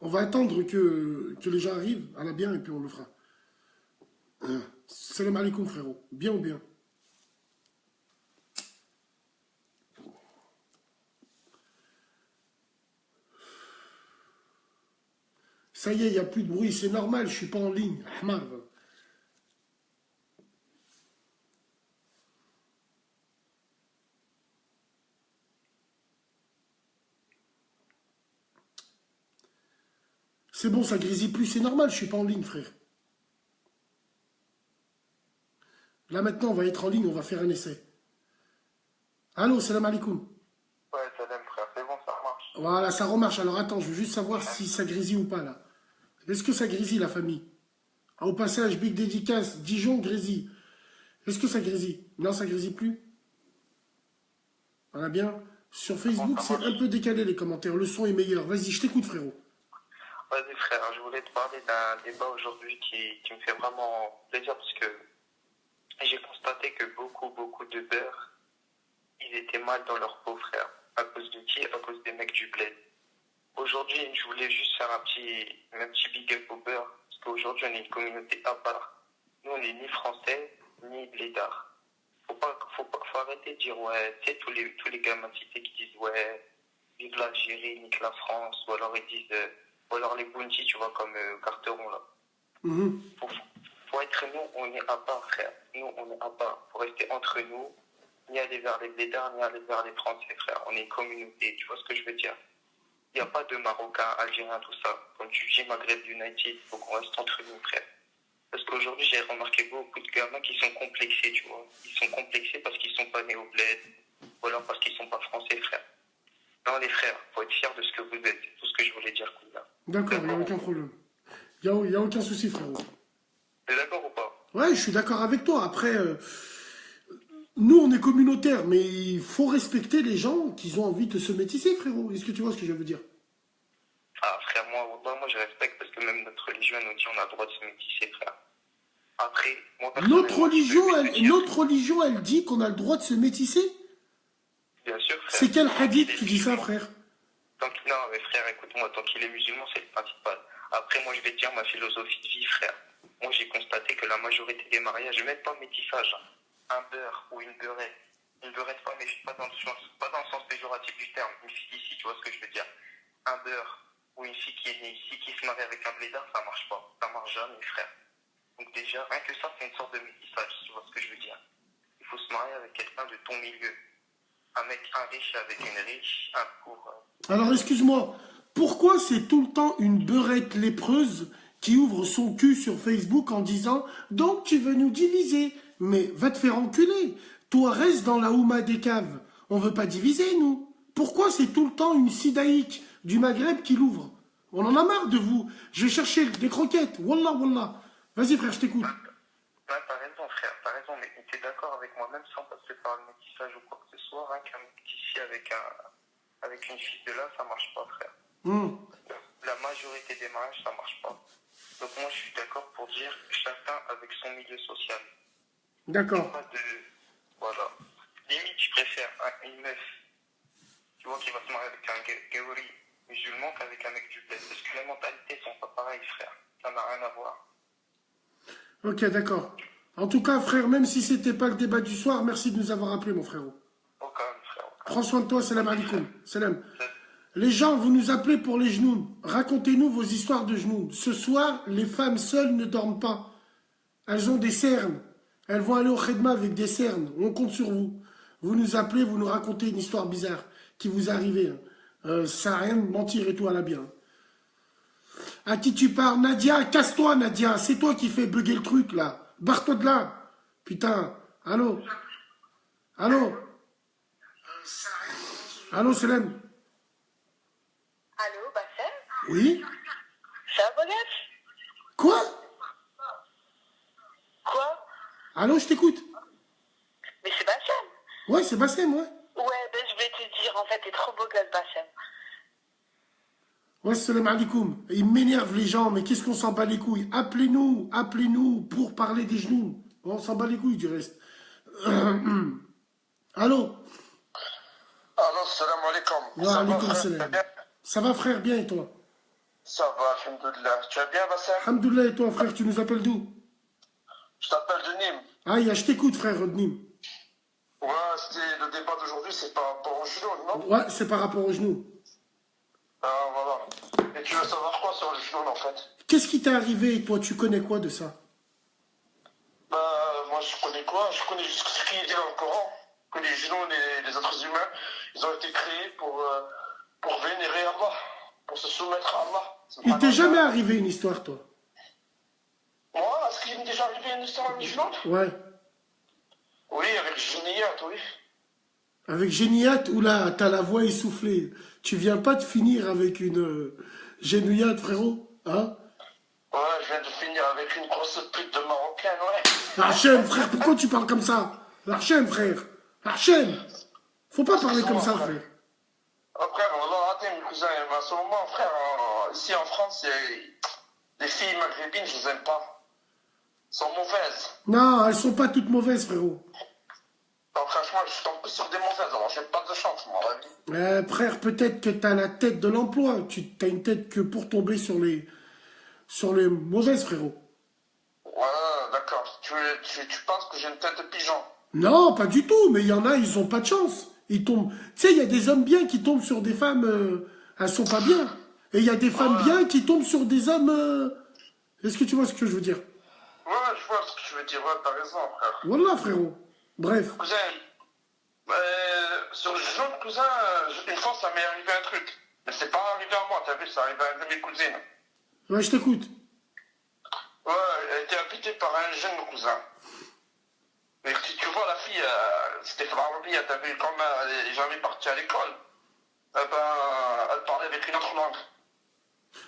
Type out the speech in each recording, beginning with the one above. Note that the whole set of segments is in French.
On va attendre que les gens arrivent à la bien et puis on le fera. Salam alaikum frérot. Bien ou bien? Ça y est, il n'y a plus de bruit, c'est normal, je suis pas en ligne. Ahmar. C'est bon, ça grésille plus, c'est normal, je suis pas en ligne, frère. Là maintenant, on va être en ligne, on va faire un essai. Allô, salam alaikum. Ouais, salam frère, c'est bon, ça marche. Voilà, ça remarche. Alors attends, je veux juste savoir si ça grésille ou pas là. Est-ce que ça grésille la famille? Ah, au passage, big dédicace, Dijon grésille. Est-ce que ça grésille? Non, ça grésille plus. Voilà bien. Sur Facebook, c'est un peu décalé les commentaires. Le son est meilleur. Vas-y, je t'écoute, frérot. Vas-y frère, je voulais te parler d'un débat aujourd'hui qui me fait vraiment plaisir parce que j'ai constaté que beaucoup de beurre, ils étaient mal dans leur peau frère. À cause de qui? À cause des mecs du bled. Aujourd'hui, je voulais juste faire un petit big up au beurre parce qu'aujourd'hui, on est une communauté à part. Nous, on n'est ni français, ni blédards. Faut arrêter de dire, ouais, tu sais, tous les gamins cités qui disent, ouais, vive l'Algérie, nique la France, ou alors ils disent, ou alors les bounty, tu vois, comme Carteron, là. Faut être nous, on est à part, frère. Nous, on est à part. Faut rester entre nous, ni aller vers les blédards, ni aller vers les Français, frère. On est une communauté, tu vois ce que je veux dire? Il n'y a pas de Marocains, Algériens, tout ça. Comme tu dis, Maghreb United, il faut qu'on reste entre nous, frère. Parce qu'aujourd'hui, j'ai remarqué beaucoup de gamins qui sont complexés, tu vois. Ils sont complexés parce qu'ils sont pas nés au bled, ou alors parce qu'ils sont pas français, frère. Non, les frères, faut être fiers de ce que vous êtes. C'est tout ce que je voulais dire, Koula. D'accord, il n'y a aucun problème. Il n'y a aucun souci, frérot. T'es d'accord ou pas? Ouais, je suis d'accord avec toi. Après, nous, on est communautaire, mais il faut respecter les gens qui ont envie de se métisser, frérot. Est-ce que tu vois ce que je veux dire? Ah, frère, moi, je respecte parce que même notre religion nous dit on a le droit de se métisser, frère. Après, moi, Notre religion, elle dit qu'on a le droit de se métisser? Bien sûr, frère. C'est quel hadith qui dit ça, frère? Non, mais frère, écoute-moi, tant qu'il est musulman, c'est le principal. Après, moi, je vais te dire ma philosophie de vie, frère. Moi, j'ai constaté que la majorité des mariages, même pas métissage, un beurre ou une beurette pas, mais pas dans le sens péjoratif du terme, une fille d'ici, tu vois ce que je veux dire? Un beurre ou une fille qui est née ici, qui se marie avec un blédard, ça marche pas. Ça marche jamais, frère. Donc déjà, rien que ça, c'est une sorte de métissage, tu vois ce que je veux dire? Il faut se marier avec quelqu'un de ton milieu. Un riche avec une riche, un pauvre. Alors, excuse-moi, pourquoi c'est tout le temps une beurette lépreuse qui ouvre son cul sur Facebook en disant « Donc tu veux nous diviser ?» Mais va te faire enculer. Toi, reste dans la Houma des caves. On veut pas diviser, nous. Pourquoi c'est tout le temps une sidaïque du Maghreb qui l'ouvre? On en a marre de vous. Je vais chercher des croquettes. Wallah, wallah. Vas-y, frère, je t'écoute. T'as raison, frère, t'as raison, mais t'es d'accord avec moi, même sans passer par le métissage ou quoi que ce soit, rien qu'un métissage avec une fille de là, ça marche pas, frère. La majorité des mariages, ça marche pas. Donc moi, je suis d'accord pour dire chacun avec son milieu social. D'accord. Voilà. Limite, je préfère une meuf, tu vois, qui va se marier avec un gaouri musulman qu'avec un mec du bled. Parce que les mentalités sont pas pareilles, frère. Ça n'a rien à voir. Ok, d'accord. En tout cas, frère, même si c'était pas le débat du soir, merci de nous avoir appelés, mon frérot. Aucun, frère. Prends soin de toi, salam alaikum. Salam. Les gens, vous nous appelez pour les genoux. Racontez-nous vos histoires de genoux. Ce soir, les femmes seules ne dorment pas. Elles ont des cernes. Elles vont aller au khidma avec des cernes. On compte sur vous. Vous nous appelez, vous nous racontez une histoire bizarre qui vous est arrivée. Ça sert à rien de mentir et tout à la bien. À qui tu parles? Nadia, casse-toi, Nadia. C'est toi qui fais bugger le truc, là. Barre-toi de là. Putain. Allô? Allô? Allô, Selem? Allô, Bassem? Oui? Ça va, Bogas? Quoi? Quoi? Allô, je t'écoute. Mais c'est Bassem. Ouais, c'est Bassem, ouais. Ouais, ben je vais te dire, en fait, t'es trop beau gosse, Bassem. Ouais, salam alaikum. Ils m'énervent les gens, mais qu'est-ce qu'on s'en bat les couilles? Appelez-nous pour parler des genoux. On s'en bat les couilles du reste. Allô? Allô, salam alaikum. Wa alaikum salam. Ça va frère, bien et toi? Ça va, alhamdoulilah. Tu vas bien, Bassem? Alhamdoulilah et toi frère, tu nous appelles d'où? Je t'appelle de Nîmes. Aïe, je t'écoute frère Rodnim. Ouais, c'était le débat d'aujourd'hui, c'est par rapport au genou, non? Ouais, c'est par rapport aux genoux. Ah, voilà. Et tu veux savoir quoi sur le genou, en fait? Qu'est-ce qui t'est arrivé et toi, tu connais quoi de ça? Bah, moi, je connais quoi? Je connais juste ce qui est dit dans le Coran. Que les genoux, les êtres humains, ils ont été créés pour vénérer Allah, pour se soumettre à Allah. Il t'est jamais arrivé une histoire toi? Moi, est-ce qu'il m'est déjà arrivé une histoire avec les genoux? Ouais. Oui, avec Géniat, oui. Avec Géniat, ou là, t'as la voix essoufflée. Tu viens pas de finir avec une Géniat, frérot? Hein? Ouais, je viens de finir avec une grosse pute de marocaine, ouais. Hachem, frère, pourquoi tu parles comme ça? Hachem, frère. Hachem. Faut pas parler comme ça, frère. Après, voilà, attends, mes cousins, à ce moment, frère, ici en France, les filles maghrébines, je les aime pas. Elles sont mauvaises. Non, elles sont pas toutes mauvaises, frérot. Donc, franchement, je tombe plus sur des mauvaises, alors j'ai pas de chance, mon avis. Frère, peut-être que t'as la tête de l'emploi. Tu t'as une tête que pour tomber sur les mauvaises, frérot. Ouais, d'accord. Tu penses que j'ai une tête de pigeon? Non, pas du tout, mais il y en a, ils ont pas de chance. Ils tombent. Tu sais, il y a des hommes bien qui tombent sur des femmes, elles sont pas bien. Et il y a des femmes bien qui tombent sur des hommes. Est-ce que tu vois ce que je veux dire? Ouais, je vois ce que tu veux dire, ouais, t'as raison, frère. Voilà, frérot. Bref. Cousin, sur le genou, cousin, une fois, ça m'est arrivé un truc. Mais c'est pas arrivé à moi, t'as vu, ça arrivé à une de mes cousines. Ouais, je t'écoute. Ouais, elle était habitée par un jeune cousin. Mais si tu vois, la fille, c'était Farabia, t'as vu, comme elle est jamais partie à l'école, eh ben, elle parlait avec une autre langue.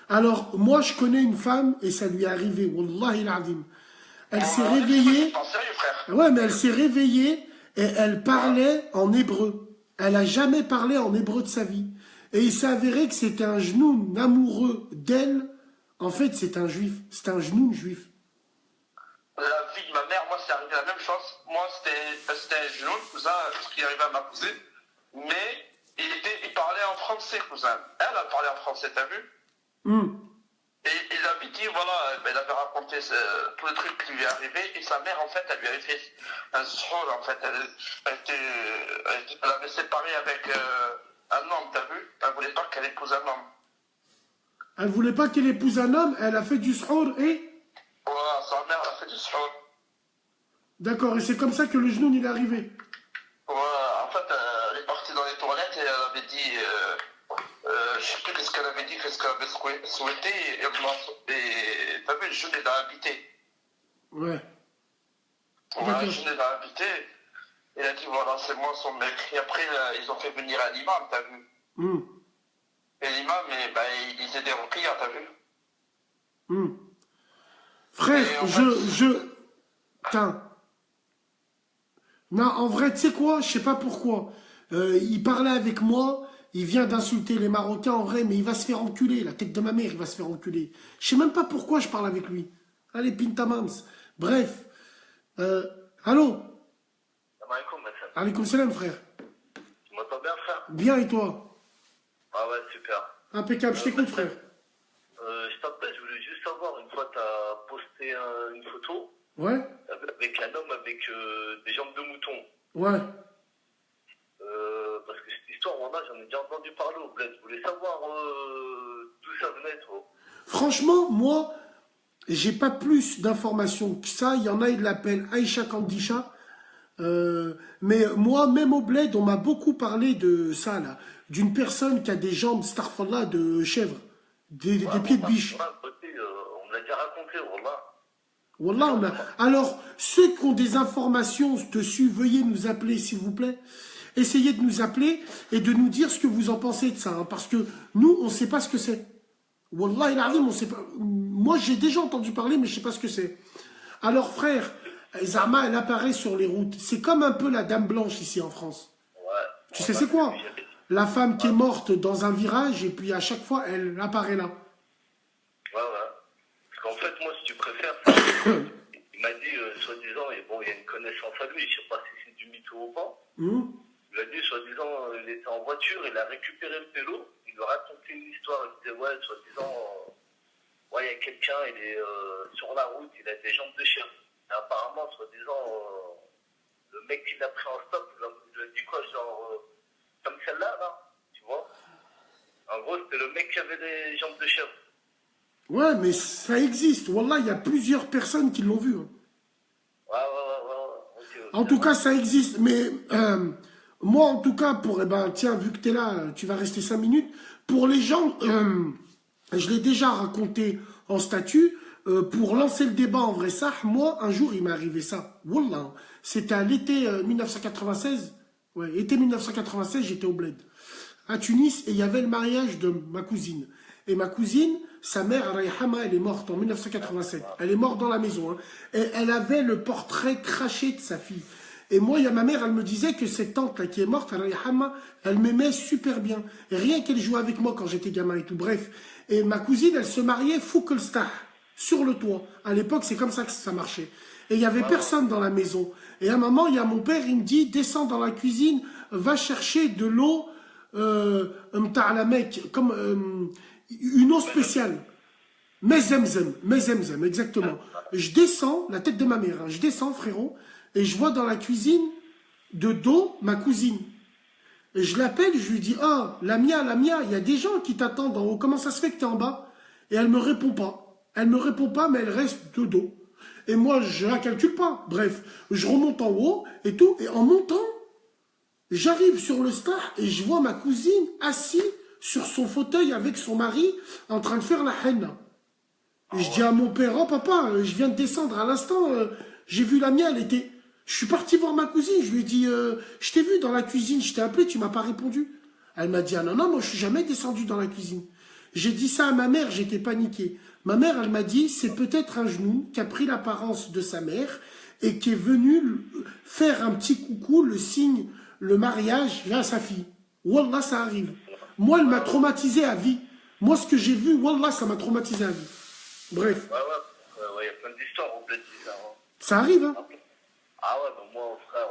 Alors, moi, je connais une femme, et ça lui est arrivé, Wallahi l'azim. Elle s'est réveillée. En sérieux, frère? Ouais, mais elle s'est réveillée et elle parlait en hébreu. Elle a jamais parlé en hébreu de sa vie. Et il s'est avéré que c'était un genoun amoureux d'elle. En fait, c'est un juif. C'est un genoun juif. La vie de ma mère, moi, c'est arrivé la même chose. Moi, c'était un genou, cousin, ce qui arrivait à ma cousine. Mais il parlait en français, cousin. Elle a parlé en français, t'as vu? Et il avait dit, voilà, elle avait raconté tout le truc qui lui est arrivé. Et sa mère, en fait, elle lui avait fait un sroll, en fait. Elle avait séparé avec un homme, t'as vu? Elle voulait pas qu'elle épouse un homme. Elle voulait pas qu'elle épouse un homme. Elle a fait du srour et... Voilà, sa mère, elle a fait du sroll. D'accord, et c'est comme ça que le genoun, il est arrivé. Voilà, en fait, elle est partie dans les toilettes et elle avait dit... je sais plus qu'est-ce qu'elle avait dit, qu'est-ce qu'elle avait souhaité, et t'as vu, le jeune, il a habité. Ouais. Ouais, le jeune, il a habité, et il a dit, voilà, c'est moi son mec. Et après, ils ont fait venir un imam, t'as vu. Et l'imam, il disait des ruqiyas, t'as vu. Frère, Putain. Non, en vrai, tu sais quoi, je sais pas pourquoi. Il parlait avec moi... Il vient d'insulter les Marocains en vrai, mais il va se faire enculer. La tête de ma mère, il va se faire enculer. Je sais même pas pourquoi je parle avec lui. Allez, pintamams. Bref. Allô? Alaykoum salam, frère. Tu m'entends bien, frère? Bien, et toi? Ah ouais, super. Impeccable, je t'écoute, frère. Je t'appelle, je voulais juste savoir, une fois, t'as posté une photo. Ouais? Avec un homme avec des jambes de mouton. Ouais. Parce que cette histoire, voilà, j'en ai déjà entendu parler au bled. Je voulais savoir d'où ça venait, toi. Franchement, moi, j'ai pas plus d'informations que ça. Il y en a, ils l'appellent Aïcha Kandisha. Mais moi, même au bled, on m'a beaucoup parlé de ça, là. D'une personne qui a des jambes, starfallah, de chèvre. Des pieds de biche. On me l'a déjà raconté, voilà. Wallah, alors, ceux qui ont des informations dessus, veuillez nous appeler, s'il vous plaît. Essayez de nous appeler et de nous dire ce que vous en pensez de ça. Hein, parce que nous, on ne sait pas ce que c'est. Wallah, il arrive, on sait pas. Moi, j'ai déjà entendu parler, mais je ne sais pas ce que c'est. Alors, frère, Zama, elle apparaît sur les routes. C'est comme un peu la dame blanche ici en France. Ouais. Tu sais, c'est quoi? La femme qui est morte dans un virage et puis à chaque fois, elle apparaît là. Ouais. Parce qu'en fait, moi, si tu préfères, il m'a dit, soi-disant, et bon, il y a une connaissance à lui, je ne sais pas si c'est du mytho ou pas. Il a dit, soi-disant, était en voiture, il a récupéré le pélo, il lui a raconté une histoire, il disait ouais, soi-disant, ouais, il y a quelqu'un, il est sur la route, il a des jambes de chien. Et apparemment, soi-disant, le mec qui l'a pris en stop, il lui a dit quoi, genre, comme celle-là, là, tu vois. En gros, c'était le mec qui avait des jambes de chien. Ouais, mais ça existe. Wallah, il y a plusieurs personnes qui l'ont vu. Hein. Ouais. Okay. En tout cas, ça existe. Mais moi, en tout cas, pour, eh ben, tiens, vu que tu es là, tu vas rester 5 minutes. Pour les gens, je l'ai déjà raconté en statut. Pour lancer le débat en vrai ça, moi, un jour, il m'est arrivé ça. Wallah. C'était à l'été 1996. Ouais, été 1996, j'étais au Bled. À Tunis, et il y avait le mariage de ma cousine. Et ma cousine, sa mère, Rayhama, elle est morte en 1987. Elle est morte dans la maison. Hein. Et elle avait le portrait craché de sa fille. Et moi, il y a ma mère, elle me disait que cette tante-là qui est morte, Rayhama, elle m'aimait super bien. Et rien qu'elle jouait avec moi quand j'étais gamin et tout. Bref. Et ma cousine, elle se mariait Foukelstah, sur le toit. À l'époque, c'est comme ça que ça marchait. Et il n'y avait personne dans la maison. Et à un moment, il y a mon père, il me dit, descends dans la cuisine, va chercher de l'eau, comme une eau spéciale. Mezemzem, exactement. Je descends, la tête de ma mère, hein, je descends, frérot, et je vois dans la cuisine de dos ma cousine. Et je l'appelle, je lui dis, ah, Lamia, il y a des gens qui t'attendent en haut, comment ça se fait que tu es en bas? Et elle me répond pas. Elle me répond pas, mais elle reste de dos. Et moi, je la calcule pas. Bref, je remonte en haut et tout, et en montant, j'arrive sur le star et je vois ma cousine assise sur son fauteuil avec son mari en train de faire la henna. Et je dis à mon père, oh papa, je viens de descendre à l'instant, j'ai vu la mienne, elle était... Je suis parti voir ma cousine, je lui ai dit, je t'ai vu dans la cuisine, je t'ai appelé, tu m'as pas répondu. Elle m'a dit, ah non, moi je suis jamais descendu dans la cuisine. J'ai dit ça à ma mère, j'étais paniqué. Ma mère, elle m'a dit, c'est peut-être un genou qui a pris l'apparence de sa mère et qui est venu faire un petit coucou, le signe, le mariage, là, à sa fille. Wallah, ça arrive. Moi, elle m'a traumatisé à vie. Moi, ce que j'ai vu, Wallah, ça m'a traumatisé à vie. Bref. Ouais, il y a plein d'histoires, on peut dire ça. Hein. Ça arrive, hein. Ah ouais, ben moi, frère,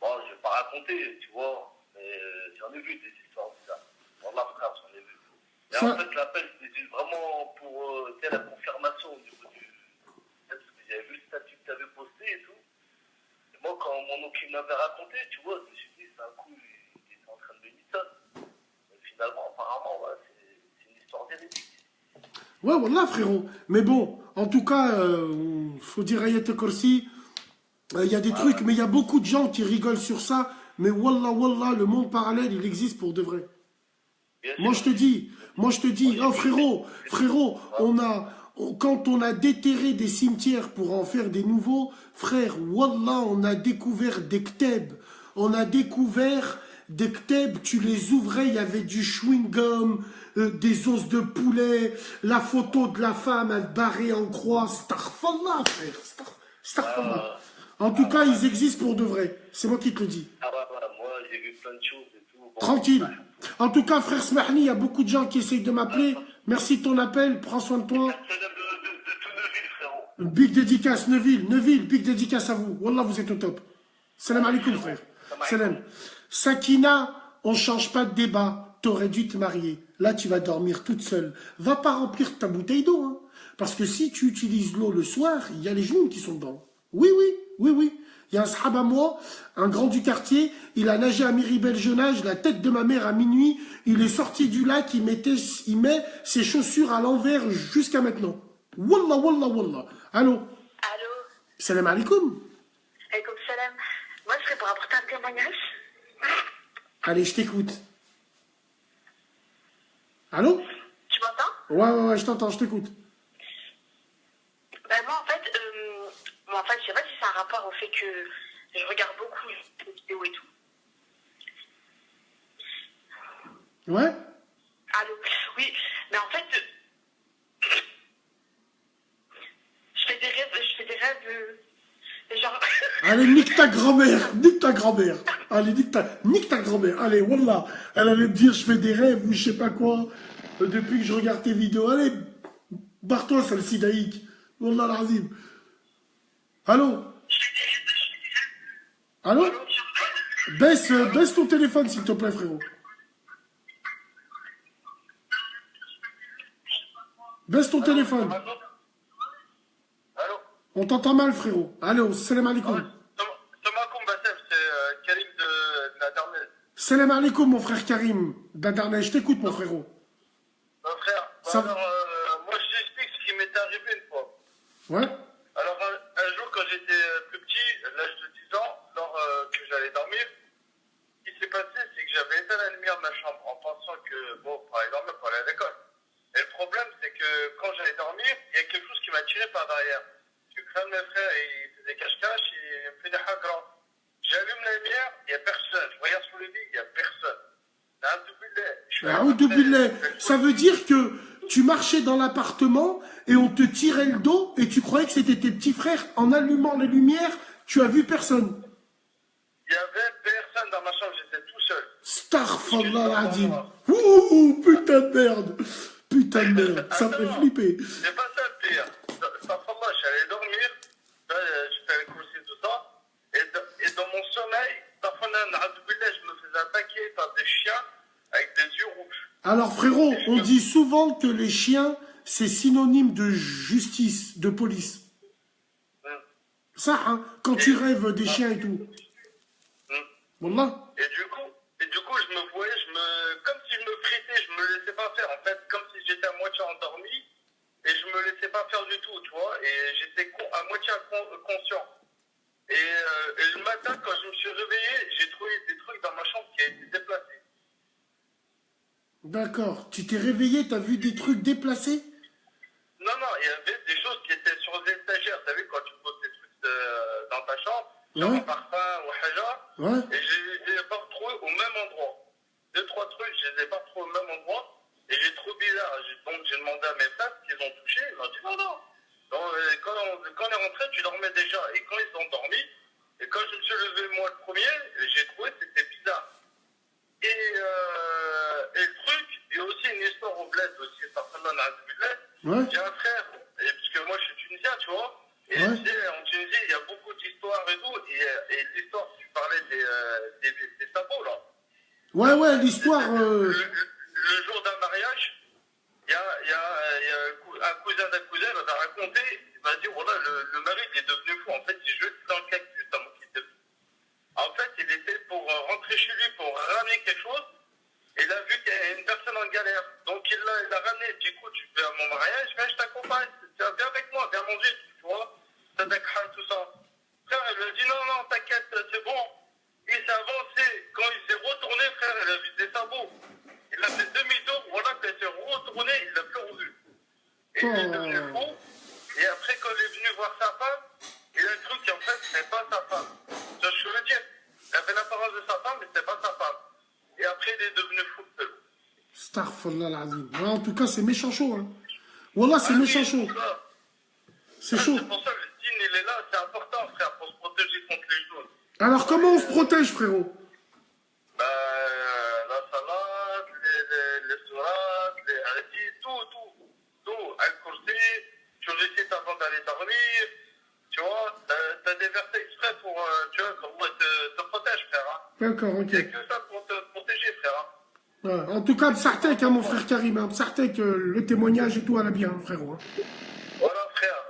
bon, je vais pas raconter, tu vois, mais j'en ai vu des histoires de ça. Wallah, frère, j'en ai vu. Et Ça... en fait, l'appel, c'était vraiment pour la confirmation au niveau du... Parce que j'avais vu le statut que tu avais posté et tout. Et moi, quand mon oncle m'avait raconté, tu vois, je me suis dit, c'est un coup, il était en train de bénir ça. Mais finalement, apparemment, ouais, c'est une histoire véridique. Ouais, wallah, frérot. Mais bon, en tout cas, faut dire Ayat Korsi, il y a des trucs, mais il y a beaucoup de gens qui rigolent sur ça. Mais wallah, le monde parallèle, il existe pour de vrai. Moi, je te dis, oh frérot, quand on a déterré des cimetières pour en faire des nouveaux, frère, wallah, on a découvert des kteb. On a découvert des kteb, tu les ouvrais, il y avait du chewing-gum, des os de poulet, la photo de la femme barrée en croix. Astaghfirullah, frère, astaghfirullah. En tout cas, ils existent pour de vrai. C'est moi qui te le dis. Ah ouais, moi, j'ai vu plein de choses et tout. Bon, tranquille. En tout cas, frère Smahni, il y a beaucoup de gens qui essayent de m'appeler. Merci de ton appel, prends soin de toi. c'est de tout Neuville, frérot. Big dédicace, Neuville, big dédicace à vous. Wallah, vous êtes au top. Salam alaikum, frère. Salam. Sakina, on change pas de débat. T'aurais dû te marier. Là, tu vas dormir toute seule. Va pas remplir ta bouteille d'eau. Hein. Parce que si tu utilises l'eau le soir, il y a les genoux qui sont dedans. Oui. Il y a un sahab à moi, un grand du quartier, il a nagé à Miribel jeune âge, la tête de ma mère à minuit, il est sorti du lac, il met ses chaussures à l'envers jusqu'à maintenant. Wallah. Allô? Salam alaikum. Alaikum salam. Moi, je serais pour apporter un témoignage. Allez, je t'écoute. Allô? Tu m'entends? Ouais, je t'entends, je t'écoute. Ben, moi, en fait, je sais pas si c'est un rapport au fait que je regarde beaucoup les vidéos et tout. Ouais? Allô? Oui, mais en fait, je fais des rêves, genre... Allez, nique ta grand-mère. Allez, nique ta grand-mère. Allez, wallah. Elle allait me dire, je fais des rêves ou je sais pas quoi. Depuis que je regarde tes vidéos. Allez, barre-toi, sale sidaïque. Wallah l'azim. Allô? Baisse ton téléphone, s'il te plaît, frérot. Baisse ton téléphone. Allô? On t'entend mal, frérot. Allô, salam alaikum. Salam alaikum, Bassem, c'est Karim de la Darnelle. Salam alaikum, mon frère Karim. D'Adarnel, je t'écoute, mon frérot. Frère, Ça- alors, moi je t'explique ce qui m'est arrivé une fois. Ouais. Alors, un jour, quand j'étais plus petit, à l'âge de 10 ans, lors que j'allais dormir, ce qui s'est passé, c'est que j'avais éteint la lumière de ma chambre en pensant que, bon, pour aller dormir, pour aller à l'école. Et le problème, c'est que quand j'allais dormir, il y a quelque chose qui m'a tiré par derrière. Parce que quand mes frères, ils faisaient cache-cache, ils me faisaient des grand. J'allume la lumière, il n'y a personne. Je regarde sur le lit, il n'y a personne. Aoudou billah. Ça veut dire que tu marchais dans l'appartement et on te tirait le dos et tu croyais que c'était tes petits frères. En allumant les lumières, tu as vu personne. Il n'y avait personne dans ma chambre, j'étais tout seul. Starfallah l'Adim. Ouh, putain de merde. Putain de merde. Ça me fait flipper. C'est pas ça le pire. Starfallah, j'allais dormir, j'étais allé courser tout ça, et dans mon sommeil, je me faisais attaquer par des chiens avec des yeux rouges. Alors frérot, on dit souvent que les chiens, c'est synonyme de justice, de police. Ça, hein, quand tu rêves des chiens et tout. Wallah. Et du coup, je me voyais, comme si je me fritais, je me laissais pas faire. En fait, comme si j'étais à moitié endormi et je me laissais pas faire du tout, tu vois. Et j'étais à moitié conscient. Et le matin, quand je me suis réveillé, j'ai trouvé des trucs dans ma chambre qui avaient été déplacés. D'accord. Tu t'es réveillé, t'as vu des trucs déplacés? Non, il y avait des choses qui étaient sur les étagères. Vous savez, quand tu poses des trucs dans ta chambre, genre un parfum ou haja, et je les ai pas retrouvés au même endroit. 2-3 trucs, je les ai pas retrouvés au même endroit, et j'ai trouvé bizarre. Donc j'ai demandé à mes frères qu'ils ont touché, ils m'ont dit non. Donc, quand on est rentré, tu dormais déjà. Et quand ils ont dormi, et quand je me suis levé moi le premier, j'ai trouvé que c'était bizarre. Et le truc, il y a aussi une histoire au bled aussi, j'ai un frère, puisque moi je suis tunisien, tu vois, et tu sais, en Tunisie, il y a beaucoup d'histoires et tout, et l'histoire, tu parlais des sabots là. Ouais, l'histoire... Le jour d'un mariage, il y a un cousin d'un cousin, il m'a raconté, il m'a dit, voilà, le mari il est devenu fou, en fait, il jeté dans le cactus, dans mon kit de... En fait, il était pour rentrer chez lui, pour ramener quelque chose, et il a vu qu'il y a une personne en galère. Donc il l'a ramené, du coup, tu fais à mon mariage, viens, je t'accompagne, viens avec moi, viens manger, tu vois, tout ça. Frère, il lui a dit, non, t'inquiète, c'est bon. Il s'est avancé, quand il s'est retourné, frère, il a vu des sabots. Il a fait demi-tour, voilà, quand il s'est retourné, il l'a plus revu. Et il est devenu fou, et après, quand il est venu voir sa femme, il a cru qu'en fait, ce n'est pas sa femme. Tu vois ce que je veux dire? Il avait l'apparence de sa femme, mais ce n'est pas sa femme. Et après, il est devenu fou. Starfallah l'Adim. Ouais, en tout cas, c'est méchant chaud. Hein. Wallah, c'est méchant chaud. C'est chaud. C'est pour ça que le dîne, il est là, c'est important, frère, pour se protéger contre les choses. Alors, comment on se protège, frérot? La salade, les sourates, les hadiths, tout. Al-Kursi, tu récites avant d'aller dormir, tu vois, t'as des versets exprès pour, tu vois, pour te protège, frère. Hein. D'accord, ok. Il n'y a que ça pour te protéger, frère. Hein. Ouais, en tout cas, Psartek, hein, mon frère Karim, hein, Psartek, le témoignage et tout, elle a bien, frérot. Hein. Voilà, frère.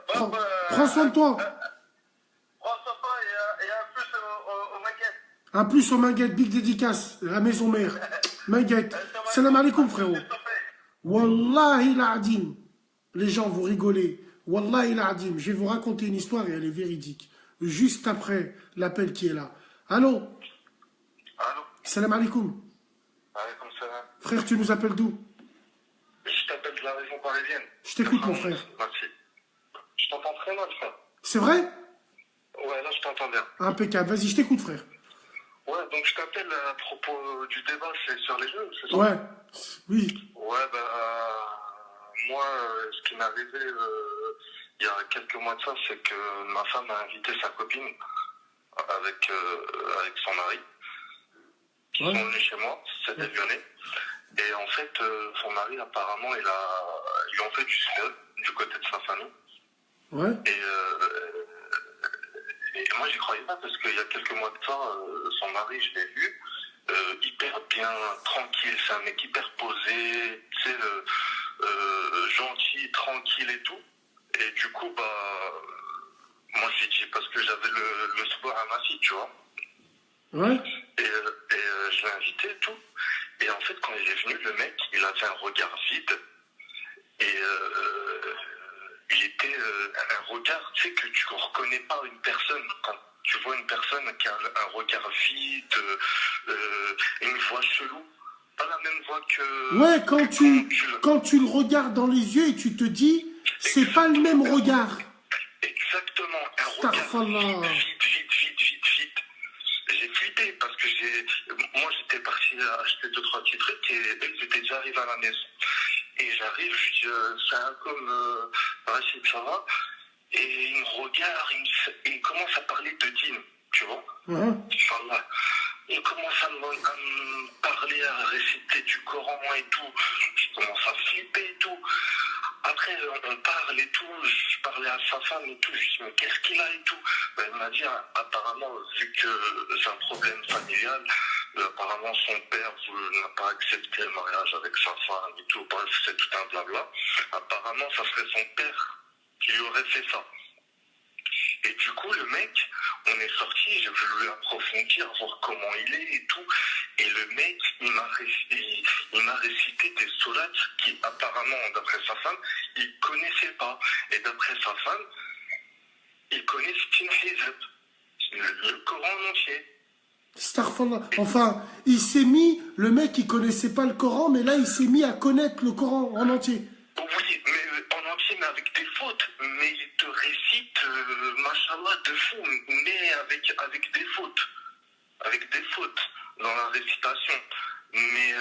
Prends soin de toi. Prends soin de toi et un plus aux maquettes. Un plus aux Minguettes, big dédicace, la maison mère. Minguette. Salam alaikum, frérot. Wallahi l'Adim. Les gens, vous rigolez. Wallahi l'Adim. Je vais vous raconter une histoire et elle est véridique. Juste après l'appel qui est là. Allô? Allô? Salam alaikum. Alaikum salam. Frère, tu nous appelles d'où? Je t'appelle de la région parisienne. Je t'écoute, mon frère. Merci. Je t'entends très mal, frère. C'est vrai? Ouais, là, je t'entends bien. Impeccable. Vas-y, je t'écoute, frère. Ouais, donc je t'appelle à propos du débat, c'est sur les jeux, c'est ça? Ouais. Oui. Ouais, moi, ce qui m'est arrivé il y a quelques mois de ça, c'est que ma femme a invité sa copine avec son mari, qui sont venus chez moi, c'était lyonnais. Et en fait, son mari, apparemment, ils lui ont fait du smell du côté de sa famille. Ouais. Et Et moi, j'y croyais pas parce qu'il y a quelques mois de ça, son mari, je l'ai vu, hyper bien, tranquille, c'est un mec hyper posé, tu sais, gentil, tranquille et tout. Et du coup, moi, j'ai dit, parce que j'avais le sport à ma fille, tu vois. Ouais. Je l'ai invité et tout. Et en fait, quand il est venu, le mec, il avait un regard vide. Et il était un regard, tu sais, que tu ne reconnais pas une personne. Quand tu vois une personne qui a un regard vide, une voix chelou, pas la même voix que... Ouais, quand tu le regardes dans les yeux et tu te dis, c'est pas le même regard. Exactement, un regard vide. J'ai flippé parce que moi j'étais parti acheter 2-3 petits trucs et j'étais déjà arrivé à la maison. Et j'arrive, je dis, c'est comme Rachid, ça va? Et il me regarde, il commence à parler de dîme, tu vois? Inch'Allah. Il commence à me parler, à réciter du Coran et tout. Je commence à flipper et tout. Après, on parle et tout, je parlais à sa femme et tout, je dis, mais qu'est-ce qu'il a et tout? Elle m'a dit, apparemment, vu que c'est un problème familial, apparemment son père n'a pas accepté le mariage avec sa femme et tout, bref, c'est tout un blabla. Apparemment, ça serait son père qui lui aurait fait ça. Et du coup, le mec, on est sorti, j'ai voulu approfondir, voir comment il est et tout. Et le mec, il m'a récité des sourates qui, apparemment, d'après sa femme, il connaissait pas. Et d'après sa femme, il connaît Stinhizab, le Coran en entier. Astaghfirullah. Enfin, il s'est mis, le mec, il connaissait pas le Coran, mais là, il s'est mis à connaître le Coran en entier. Oui, mais en entier, mais avec des fautes. Mais il te récite, machallah, de fou, mais avec des fautes. Avec des fautes dans la récitation. Mais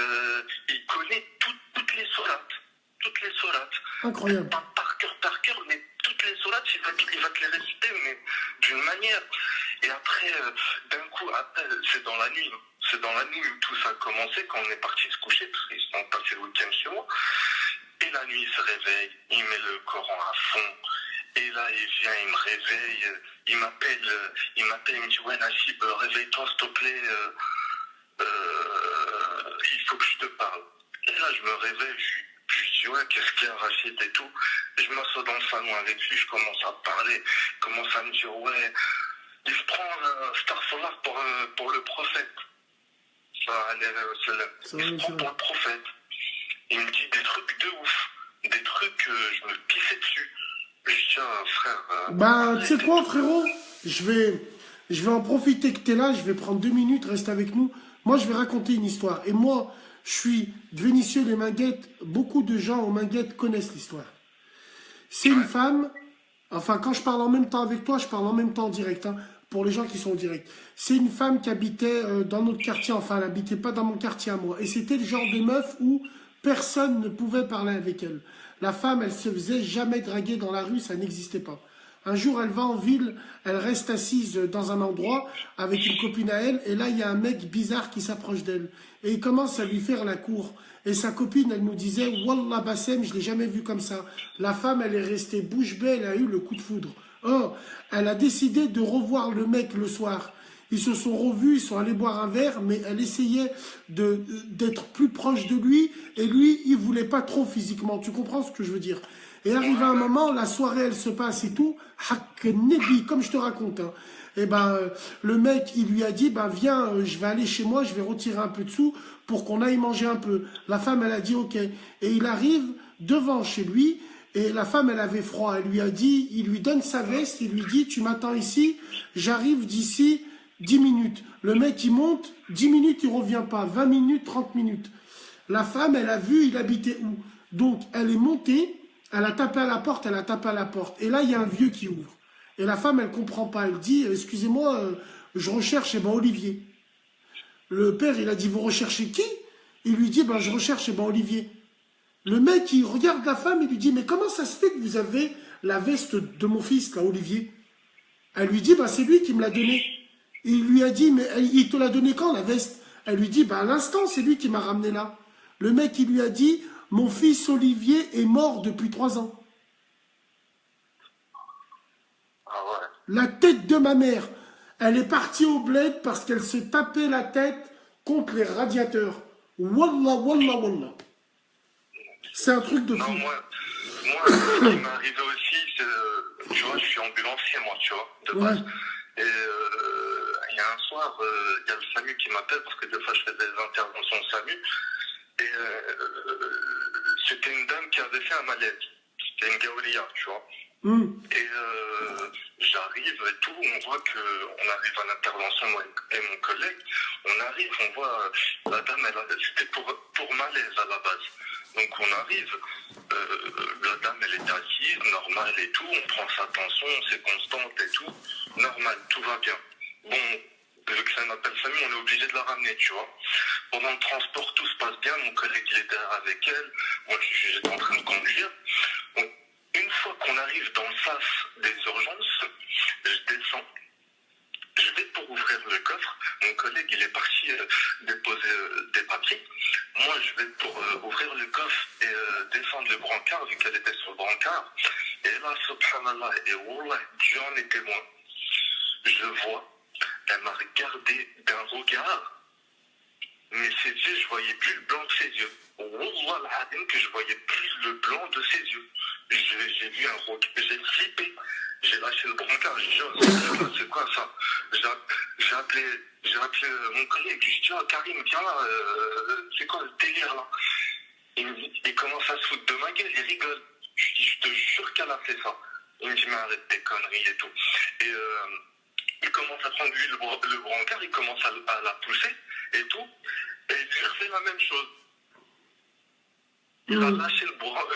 il connaît toutes les sourates. Toutes les sourates. Incroyable. Pas par cœur, mais toutes les sourates, il va te les réciter, mais d'une manière. Et après, d'un coup, c'est dans la nuit. C'est dans la nuit où tout ça a commencé, quand on est parti se coucher, parce qu'ils sont passés le week-end chez moi. Et la nuit, il se réveille, il met le Coran à fond. Et là, il vient, il me réveille, il m'appelle, il me dit, ouais, Nassib, réveille-toi, s'il te plaît, il faut que je te parle. Et là, je me réveille, je dis, ouais, qu'est-ce qu'il y a, Rachid et tout. Et je m'assois dans le salon avec lui, je commence à parler, il commence à me dire, ouais, il se prend Star Solar pour le prophète. Il se prend pour le prophète. Il me dit des trucs de ouf, des trucs, je me pissais dessus. Je dis, frère... tu sais quoi, frérot, je vais en profiter que tu es là, je vais prendre 2 minutes, reste avec nous. Moi, je vais raconter une histoire. Et moi, je suis de Vénissieux-les-Minguettes. Beaucoup de gens aux Minguettes connaissent l'histoire. C'est une femme, enfin, quand je parle en même temps avec toi, je parle en même temps en direct, hein, pour les gens qui sont en direct. C'est une femme qui habitait dans notre quartier, enfin, elle n'habitait pas dans mon quartier à moi. Et c'était le genre de meuf où personne ne pouvait parler avec elle. La femme, elle se faisait jamais draguer dans la rue, ça n'existait pas. Un jour, elle va en ville, elle reste assise dans un endroit avec une copine à elle, et là, il y a un mec bizarre qui s'approche d'elle. Et il commence à lui faire la cour. Et sa copine, elle nous disait, Wallah Bassem, je l'ai jamais vu comme ça. La femme, elle est restée bouche bée, elle a eu le coup de foudre. Or, elle a décidé de revoir le mec le soir. Ils se sont revus, ils sont allés boire un verre, mais elle essayait d'être plus proche de lui, et lui, il voulait pas trop physiquement. Tu comprends ce que je veux dire? Et arrivé un moment, la soirée, elle se passe et tout, hak nebi, comme je te raconte. Hein. Et le mec, il lui a dit, viens, je vais aller chez moi, je vais retirer un peu de sous pour qu'on aille manger un peu. La femme, elle a dit, ok. Et il arrive devant chez lui, et la femme, elle avait froid. Elle lui a dit, il lui donne sa veste, il lui dit, tu m'attends ici, j'arrive d'ici 10 minutes. Le mec, il monte, 10 minutes, il revient pas. 20 minutes, 30 minutes. La femme, elle a vu, il habitait où. Donc, elle est montée, elle a tapé à la porte, elle a tapé à la porte. Et là, il y a un vieux qui ouvre. Et la femme, elle comprend pas. Elle dit, excusez-moi, je recherche, Olivier. Le père, il a dit, vous recherchez qui? Il lui dit, je recherche, Olivier. Le mec, il regarde la femme, il lui dit, mais comment ça se fait que vous avez la veste de mon fils, là, Olivier? Elle lui dit, c'est lui qui me l'a donnée. Il lui a dit, mais il te l'a donné quand, la veste? Elle lui dit, à l'instant, c'est lui qui m'a ramené là. Le mec, il lui a dit, mon fils Olivier est mort depuis 3 ans. Ah ouais. La tête de ma mère. Elle est partie au bled parce qu'elle se tapait la tête contre les radiateurs. Wallah, wallah, wallah. C'est un truc de Non, fou. moi, ce qui m'est arrivé aussi, c'est, tu vois, je suis ambulancier, moi, tu vois, de Ouais. base. Et il y a un soir, il y a le SAMU qui m'appelle parce que des fois, je fais des interventions au SAMU. Et c'était une dame qui avait fait un malaise. C'était une gaoulia, tu vois. Et j'arrive et tout, on voit qu'on arrive à l'intervention, moi et mon collègue, on arrive, on voit la dame, c'était pour malaise à la base. Donc on arrive, la dame elle est assise, normale et tout, on prend sa tension, c'est constante et tout, normal, tout va bien. Bon, vu que c'est un appel famille, on est obligé de la ramener, tu vois. Pendant le transport, tout se passe bien, mon collègue il est derrière avec elle, moi j'étais en train de conduire. Donc, une fois qu'on arrive dans le sas des urgences, je descends. Je vais pour ouvrir le coffre. Mon collègue, il est parti déposer des papiers. Moi, je vais pour ouvrir le coffre et descendre le brancard, vu qu'elle était sur le brancard. Et là, subhanallah, et wallah, Dieu en est témoin. Je vois, elle m'a regardé d'un regard, mais ses yeux, je voyais plus le blanc de ses yeux. Wallah al-hadim que je voyais plus le blanc de ses yeux. J'ai vu un regard, j'ai flippé. J'ai lâché le brancard, j'ai dit, c'est quoi ça? J'ai appelé mon collègue, je dis, oh, Karim, viens là, c'est quoi le délire là? Il commence à se foutre de ma gueule, il rigole. Je dis, je te jure qu'elle a fait ça. Il me dit, mais arrête tes conneries et tout. Et il commence à prendre lui le brancard, il commence à la pousser et tout. Et il lui refait la même chose. Il a lâché le brancard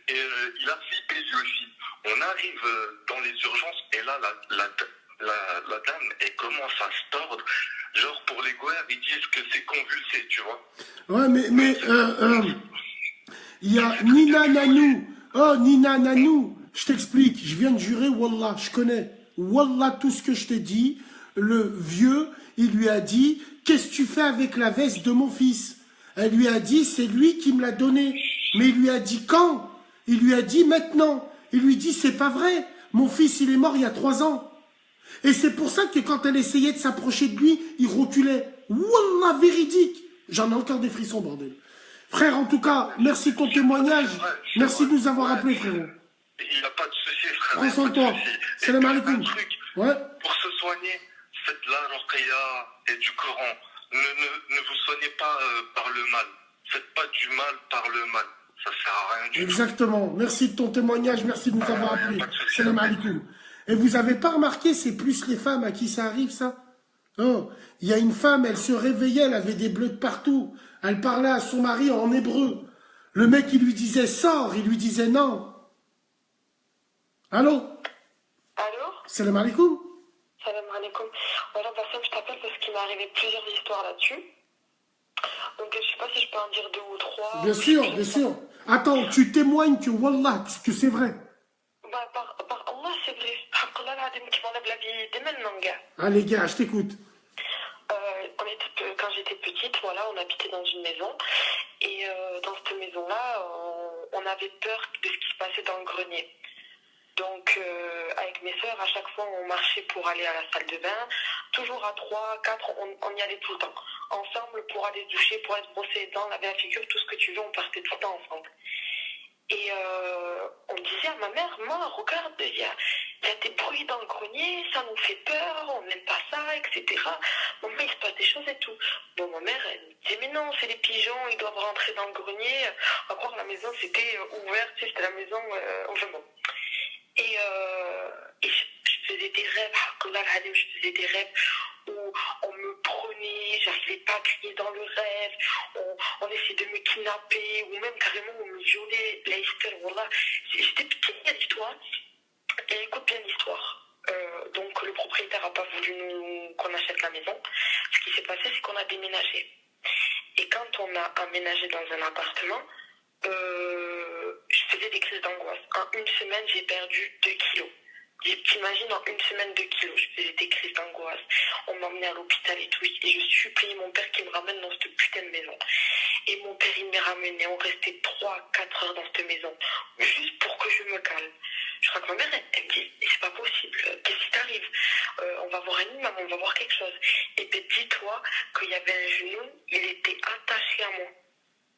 et il a flippé lui aussi. On arrive dans les urgences et là, la dame, elle commence à se tordre. Genre, pour les goères, ils disent que c'est convulsé, tu vois. Ouais, mais il y a Nina Nanou. Oh, Nina Nanou. Je t'explique. Je viens de jurer, Wallah, je connais. Wallah, tout ce que je t'ai dit. Le vieux, il lui a dit, qu'est-ce que tu fais avec la veste de mon fils? Elle lui a dit, c'est lui qui me l'a donné. Mais il lui a dit quand? Il lui a dit maintenant. Il lui dit, c'est pas vrai. Mon fils, il est mort il y a 3 ans. Et c'est pour ça que quand elle essayait de s'approcher de lui, il reculait. Wallah, véridique. J'en ai encore des frissons, bordel. Frère, en tout cas, merci de ton témoignage. Merci de nous avoir appelés, frérot. Il n'y a pas de souci, frère. Prends soin de toi. Salam alaikum. Un truc, ouais. Pour se soigner, faites la ruqya et du Coran. Ne vous soignez pas par le mal. Faites pas du mal par le mal. Ça sert à rien du tout. Exactement. Merci de ton témoignage. Merci de nous avoir appelés. Salam alaikum. Et vous avez pas remarqué, c'est plus les femmes à qui ça arrive, ça? Oh, il y a une femme, elle se réveillait, elle avait des bleus de partout. Elle parlait à son mari en hébreu. Le mec, il lui disait sors, il lui disait non. Allô? Allô? Salam alaikum. Salam alaikum. Voilà, Bassem, je t'appelle parce qu'il m'est arrivé plusieurs histoires là-dessus. Donc, je sais pas si je peux en dire 2 ou 3. Bien sûr, bien sûr. Attends, tu témoignes que Wallah, que c'est vrai. Bah, par Allah, c'est vrai. Allah, qui m'enlève la vie dès maintenant, gars. Allez, gars, je t'écoute. Quand j'étais petite, voilà, on habitait dans une maison. Et dans cette maison-là, on avait peur de ce qui se passait dans le grenier. Donc, avec mes sœurs, à chaque fois, on marchait pour aller à la salle de bain. Toujours à 3, 4, on y allait tout le temps. Ensemble, pour aller se doucher, pour être brossé les dents, laver la figure, tout ce que tu veux, on partait tout le temps ensemble. Et on disait à ma mère, maman, regarde, il y a des bruits dans le grenier, ça nous fait peur, on n'aime pas ça, etc. Maman, il se passe des choses et tout. Bon, ma mère, elle me disait, mais non, c'est les pigeons, ils doivent rentrer dans le grenier. Encore, la maison, c'était ouvert, tu sais, c'était la maison vraiment. Et je faisais des rêves, je faisais des rêves où on me prenait, j'arrivais pas à crier dans le rêve, on essayait de me kidnapper, ou même carrément on me violait, la histoire, voilà. J'étais petite, il y a l'histoire, et écoute bien l'histoire. Donc le propriétaire n'a pas voulu qu'on achète la maison. Ce qui s'est passé, c'est qu'on a déménagé. Et quand on a emménagé dans un appartement, je faisais des crises d'angoisse. En une semaine, j'ai perdu 2 kilos. T'imagines, en une semaine, 2 kilos, je faisais des crises d'angoisse. On m'emmenait à l'hôpital et tout. Et je suppliais mon père qui me ramène dans cette putain de maison. Et mon père, il m'est ramené. On restait 3-4 heures dans cette maison. Juste pour que je me calme. Je crois que ma mère, elle me dit, c'est pas possible. Qu'est-ce qui t'arrive? va voir un imam, on va voir quelque chose. Et bien, dis-toi qu'il y avait un genou, il était attaché à moi.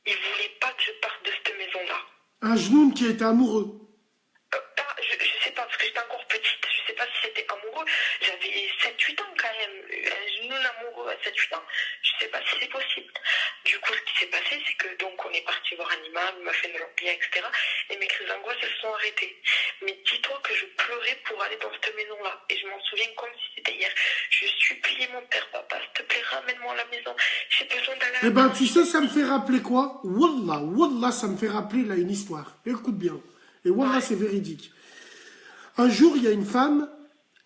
Il voulait pas que je parte de cette maison-là. Un genoune qui était amoureux. Je sais pas, parce que j'étais encore petite, je sais pas si c'était amoureux. J'avais 7-8 ans quand même. Un genou amoureux à 7-8 ans, je sais pas si c'est possible. Du coup, ce qui s'est passé, c'est que donc on est parti voir un imam, il m'a fait une ruqya, etc. Et mes crises d'angoisse, elles se sont arrêtées. Mais dis-toi que je pleurais pour aller dans cette maison-là. Et je m'en souviens comme si c'était hier. Je suppliais mon père, papa, s'il te plaît, ramène-moi à la maison. J'ai besoin d'aller à la Eh ben, maison. tu sais, ça me fait rappeler quoi? Wallah, ça me fait rappeler là une histoire. Écoute bien. Et Wallah, c'est véridique. Un jour, il y a une femme,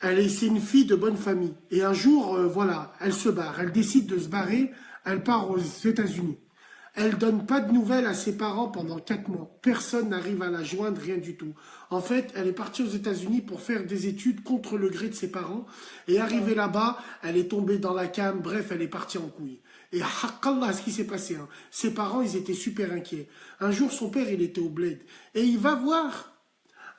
c'est une fille de bonne famille. Et un jour, voilà, elle se barre. Elle décide de se barrer. Elle part aux États-Unis. Elle donne pas de nouvelles à ses parents pendant 4 mois. Personne n'arrive à la joindre, rien du tout. En fait, elle est partie aux États-Unis pour faire des études contre le gré de ses parents. Et arrivée là-bas, elle est tombée dans la came. Bref, elle est partie en couille. Et haqqallah, ce qui s'est passé. Hein. Ses parents, ils étaient super inquiets. Un jour, son père, il était au bled. Et il va voir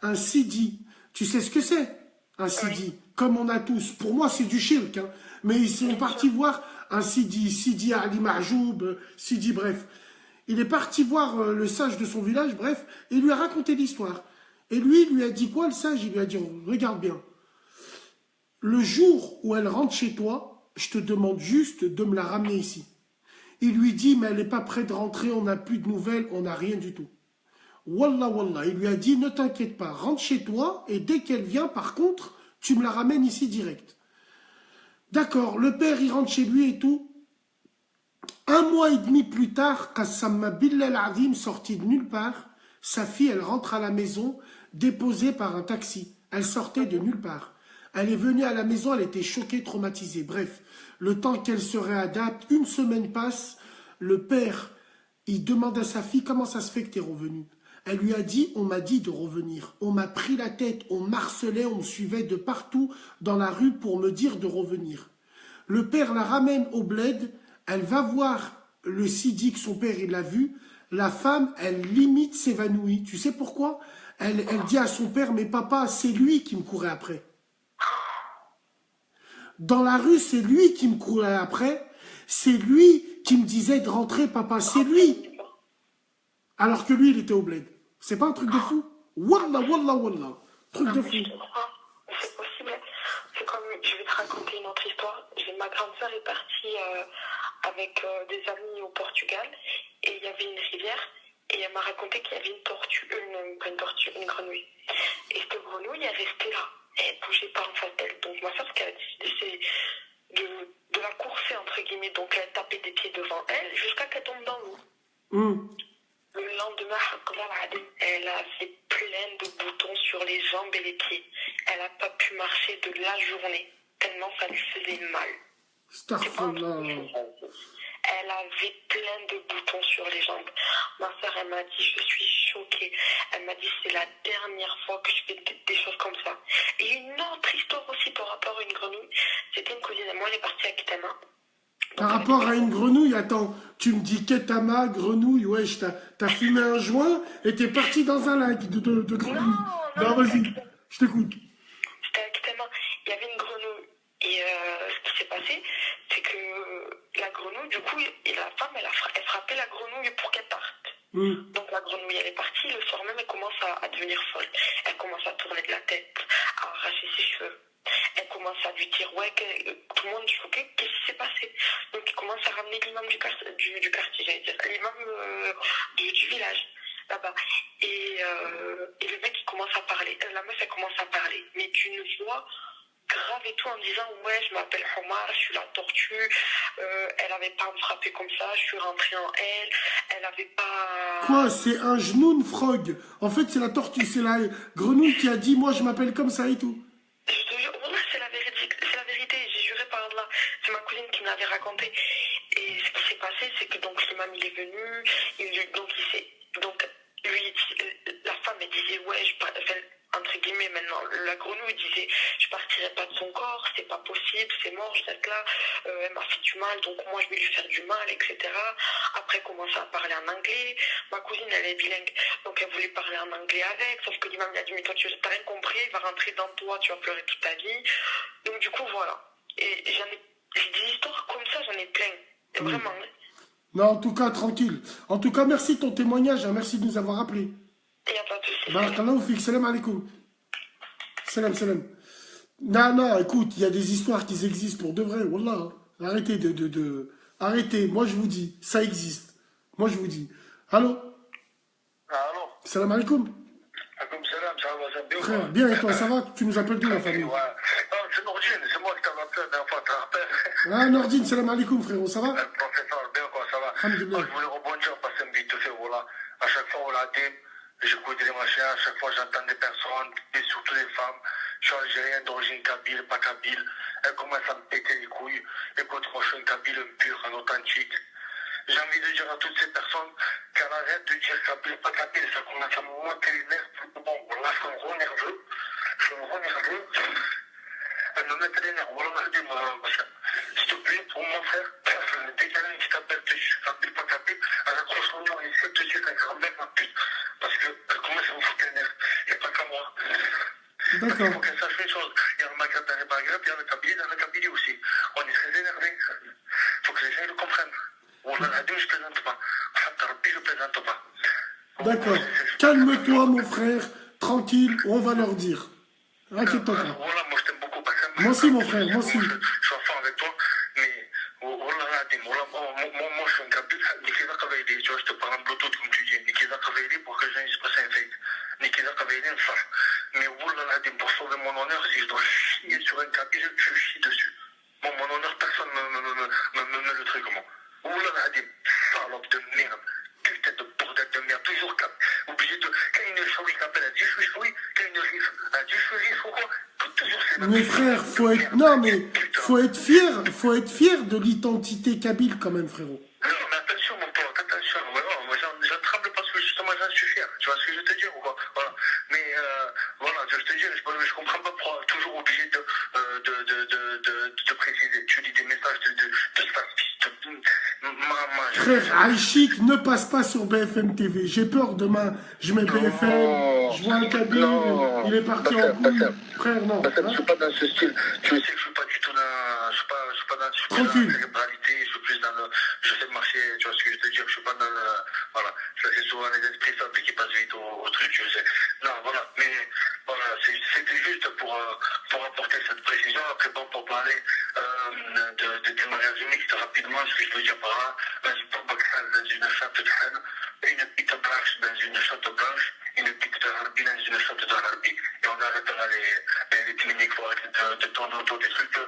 un sidi. Tu sais ce que c'est, un sidi? Comme on a tous. Pour moi, c'est du shirk. Hein. Mais ils sont partis voir un Sidi Ali Mahjoub, Sidi, bref. Il est parti voir le sage de son village, bref, et il lui a raconté l'histoire. Et lui, il lui a dit quoi, le sage? Il lui a dit, regarde bien, le jour où elle rentre chez toi, je te demande juste de me la ramener ici. Il lui dit, mais elle n'est pas prête de rentrer, on n'a plus de nouvelles, on n'a rien du tout. Wallah, il lui a dit, ne t'inquiète pas, rentre chez toi, et dès qu'elle vient, par contre, tu me la ramènes ici direct. D'accord, le père, il rentre chez lui et tout. 1 mois et demi plus tard, Qassamma Billah al-Azim, sorti de nulle part, sa fille, elle rentre à la maison, déposée par un taxi. Elle sortait de nulle part. Elle est venue à la maison, elle était choquée, traumatisée. Bref, le temps qu'elle se réadapte, 1 semaine passe, le père, il demande à sa fille, comment ça se fait que tu es revenue? Elle lui a dit, on m'a dit de revenir. On m'a pris la tête, on m'harcelait, on me suivait de partout dans la rue pour me dire de revenir. Le père la ramène au bled, elle va voir le sidi que son père il l'a vu. La femme, elle limite s'évanouit. Tu sais pourquoi? Elle dit à son père, mais papa, c'est lui qui me courait après. Dans la rue, c'est lui qui me courait après. C'est lui qui me disait de rentrer, papa, c'est lui. Alors que lui, il était au bled. C'est pas un truc de fou? Wallah. Truc de fou. Je te crois, c'est possible. C'est comme, je vais te raconter une autre histoire. Ma grande sœur est partie avec des amis au Portugal et il y avait une rivière et elle m'a raconté qu'il y avait une tortue, une grenouille. Et cette grenouille est restée là. Elle ne bougeait pas en face d'elle. Donc ma sœur, ce qu'elle a décidé, c'est de la courser, entre guillemets. Donc elle tapait des pieds devant elle jusqu'à qu'elle tombe dans l'eau. Le lendemain, elle avait plein de boutons sur les jambes et les pieds. Elle n'a pas pu marcher de la journée, tellement ça lui faisait mal. Astaghfirullah. Elle avait plein de boutons sur les jambes. Ma soeur, elle m'a dit, je suis choquée. Elle m'a dit, c'est la dernière fois que je fais des choses comme ça. Et une autre histoire aussi par rapport à une grenouille. C'était une cousine à moi, elle est partie à Kitama. Par rapport à une grenouille, attends, tu me dis Ketama, grenouille, wesh, t'as fumé un joint et t'es parti dans un lac de grenouilles. Non, vas-y, je t'écoute. J'étais à Kitama, il y avait une grenouille. Et ce qui s'est passé, c'est que la grenouille, du coup, et la femme, elle frappait la grenouille pour qu'elle parte. Donc la grenouille, elle est partie. Le soir même, elle commence à devenir folle. Elle commence à tourner de la tête, à arracher ses cheveux. Elle commence à lui dire, ouais, tout le monde est choqué, qu'est-ce qui s'est passé? Donc il commence à ramener l'imam du quartier, j'allais dire, l'imam du village, là-bas. Et le mec, il commence à parler. La meuf, elle commence à parler, mais d'une voix grave et tout, en disant, ouais, je m'appelle Omar, je suis la tortue, elle avait pas à me frapper comme ça, je suis rentrée en elle, elle avait pas... Quoi? C'est un genoune frog. En fait, c'est la tortue, c'est la grenouille qui a dit, moi, je m'appelle comme ça et tout. Je te jure, voilà, c'est la vérité, j'ai juré par Allah. C'est ma cousine qui me l'avait raconté. Et ce qui s'est passé, c'est que donc l'imam il est venu, donc lui, la femme elle disait ouais, entre guillemets maintenant. La grenouille disait, je partirai pas de son corps, c'est pas possible, c'est mort, je reste là, elle m'a fait du mal, donc moi je vais lui faire du mal, etc. Après, commencer à parler en anglais. Ma cousine, elle est bilingue, donc elle voulait parler en anglais avec, sauf que l'imam lui a dit, mais toi, tu n'as rien compris, il va rentrer dans toi, tu vas pleurer toute ta vie. Donc du coup, voilà. Et j'ai des histoires comme ça, j'en ai plein. Et vraiment. Non, en tout cas, tranquille. En tout cas, merci de ton témoignage, hein, merci de nous avoir appelés. Il n'y a pas de souci. Barakallahu fik, salam alaikum. Salam, salam. Non, non, écoute, il y a des histoires qui existent pour de vrai, wallah. Arrêtez Arrêtez, moi je vous dis, ça existe. Moi je vous dis. Allô? Allô? Salam alaikum. Comme salam, ça va, ça va bien? Frère, bien et toi, ça va? Tu nous appelles d'où la famille? Ouais. Non, c'est Nordine, c'est moi qui t'avais appelé la dernière fois, tu te rappelles? Ah, Nordine, salam alaikum, frérot, ça va? Le professeur, bien quoi, ça va? Alhamdulillah. Je voulais rebondir parce que vite fait, voilà. À chaque fois, on l'a dit, j'écoute les machins, à chaque fois, j'entends des personnes, et surtout les femmes. Je suis algérien d'origine kabyle, pas kabyle. Elles commencent à me péter les couilles. Écoute, moi, je suis un kabyle pur, un authentique. J'ai envie de dire à toutes ces personnes qu'elles arrêtent de dire kabyle, pas kabyle. Ça commence à me monter les nerfs. Bon, là, je suis un gros nerveux. Elles me mettent les nerfs. Voilà, je dis, s'il te plaît, pour mon frère, dès qu'il y en a qui t'appelle, tu dis kabyle, pas kabyle, elle accroche son nom et essaie de te dire qu'elle grand-mère, ma pute. Parce qu'elle commence à me foutre les nerfs. Il n'y a pas qu'à moi. Il D'accord. faut qu'elle sache une chose. Il y a le Maghreb dans les Maghreb, il y a le Kabylie dans le Kabylie aussi. On est très énervé. Il faut que les gens le comprennent. Wallah al-Hadim, je ne plaisante pas. Rabbi, je ne plaisante pas. D'accord. Calme-toi, mon frère. Tranquille, on va leur dire. Inquiète-toi pas. Voilà, moi je t'aime beaucoup. Parce que Moi aussi, mon frère, moi aussi. Je suis enfant avec toi, mais Wallah al-Hadim, moi je suis un Kabyle. Nikida Kabayli, tu vois, je te parle en Bluetooth comme tu dis. Nikida Kabayli pour que les gens disent pas c'est un fake. Nikida Kabayli, un phare. Mais Wallah al-Hadim, pour sauver mon honneur, si je dois chier sur un Kabyle, je chie dessus. Bon, mon honneur, personne ne me met le truc comment. Wallah al-Hadim, salope de merde. Putain de bordel de merde, toujours obligé de. Quand il y a une choui qui appelle, elle dit je suis choui. Quand il y a une rif, elle dit je suis rif ou quoi. Toujours c'est la Mais frère, faut être. Non, mais faut être fier de l'identité kabyle quand même, frérot. Non, mais attention, mon pote, attention. Moi, je tremble parce que justement, j'en suis fier. Tu vois ce que je te dis ou quoi? Voilà. Mais voilà, je te dis, je comprends pas pourquoi toujours obligé de préciser. Tu lis des messages de Frère, Aïchik ne passe pas sur BFM TV. J'ai peur demain, je mets BFM, je vois un kabyle, il est parti en couille. Frère, non. Je ne suis pas dans ce style. Tu sais que je ne suis pas du tout dans. Je suis pas dans la célébralité, je suis plus dans le. Je sais marcher, tu vois ce que je veux te dire, je ne suis pas dans le. Voilà. Ça, c'est souvent les esprits simples qui passent vite au truc, je sais. Non, voilà. Mais voilà, c'était juste pour apporter cette précision. Après, bon, pour parler de témoignages mixtes rapidement, ce que je veux dire par là, un sport dans une chatte de crâne, une pique blanche dans une chatte blanche, une pique de harbi dans une chatte de harbi. Et on arrêtera les cliniques pour arrêter de tourner autour des trucs,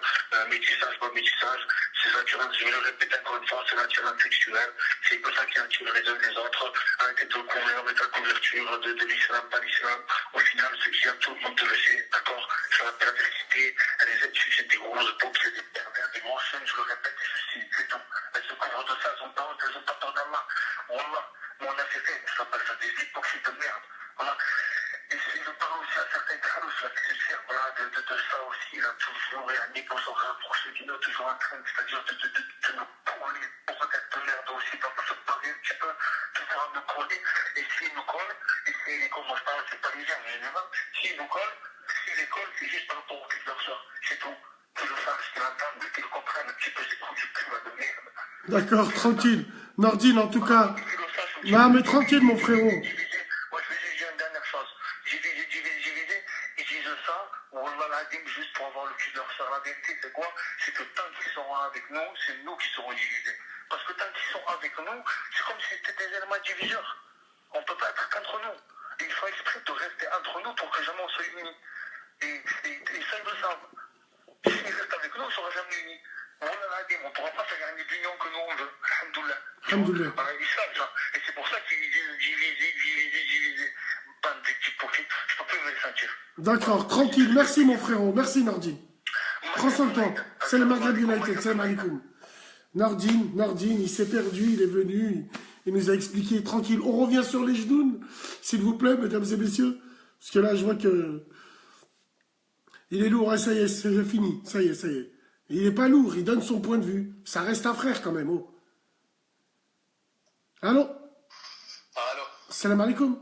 métissage, pas métissage. C'est l'attirance, je vais le répéter encore une fois, c'est l'attirance sexuelle. C'est que ça qui attire les uns les autres. Arrêtez de couvrir avec la couverture de l'islam, pas l'islam. Au final, ce qui a tout le monde le sait, d'accord? C'est la perversité, c'est des grosses poupes, c'est des pervers, des grosses chaînes, je le répète, c'est tout. Elles se couvrent de ça, elles ont pas peur d'Allah. Wallah, on a fait, ça s'appelle ça des hypocrites de merde. Voilà. Et je parle aussi à certains carouses, là, qui se servent, voilà, de ça aussi, là, toujours, et un pour se rapprocher du nôtre, toujours en train, c'est-à-dire de nous coller, pour être de merde aussi, pour se parler un petit peu, toujours à nous coller, et s'ils nous collent, et s'ils, comme moi je parle, c'est pas les gens, mais s'ils nous collent, c'est juste par rapport au cul de leur soeur, c'est tout. Que je sache qu'ils l'entendent, qu'ils le comprennent un petit peu, c'est trop du cul, de merde. D'accord, tranquille. Nordine, en tout cas. Non, mais tranquille, mon frérot. Moi, je vais dire une dernière chose. Diviser, ils disent ça, Wallah l'Adim, juste pour avoir le cul de leur soeur. La vérité, c'est quoi? C'est que tant qu'ils seront avec nous, c'est nous qui serons divisés. Parce que tant qu'ils sont avec nous, c'est comme si c'était des éléments diviseurs. On ne peut pas être qu'entre nous. Et ils font exprès de rester entre nous pour que jamais on soit unis. Et ça, ils le savent. S'ils restent avec nous, on ne sera jamais unis. Wallah l'Adim, on ne pourra pas faire gagner l'union que nous on veut. Alhamdoulilah. Alhamdoulilah. Ils savent ça. Et c'est pour ça qu'ils disent diviser. Bande d'hypocrites. Je ne peux plus me le sentir. D'accord, tranquille. Merci, mon frérot. Merci, Nordine. Prends soin de toi. C'est le Maghreb United. Salam alaikum. Nordine, il s'est perdu, il est venu. Il nous a expliqué tranquille. On revient sur les genoux, s'il vous plaît, mesdames et messieurs. Parce que là, je vois que Il est lourd, ouais, ça y est, c'est fini. Ça y est, ça y est. Il n'est pas lourd, il donne son point de vue. Ça reste un frère quand même, oh. Allô? Allô. Salam alaikum.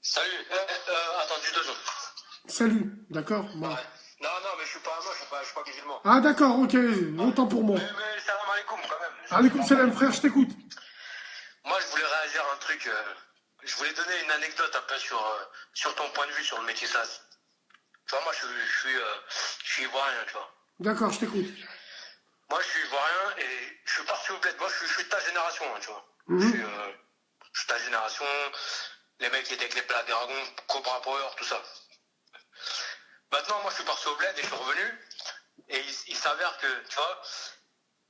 Salut. Attends, juste 2 secondes. Salut, d'accord. Bon. Ouais. Non, mais je suis pas musulman. Ah d'accord, ok, autant pour moi. Mais salam alaikum quand même. Alaikum salam frère, je t'écoute. Moi, je voulais réagir à un truc. Je voulais donner une anecdote un peu sur ton point de vue sur le métissage. Tu vois, moi, je suis ivoirien, tu vois. D'accord, je t'écoute. Moi, je suis ivoirien et je suis parti au bled. Moi, je suis de ta génération, hein, tu vois. Mhm. Je suis de ta génération. Les mecs qui étaient avec les plats Dragon, Cobra Power, tout ça. Maintenant, moi, je suis parti au bled et je suis revenu. Et il s'avère que, tu vois,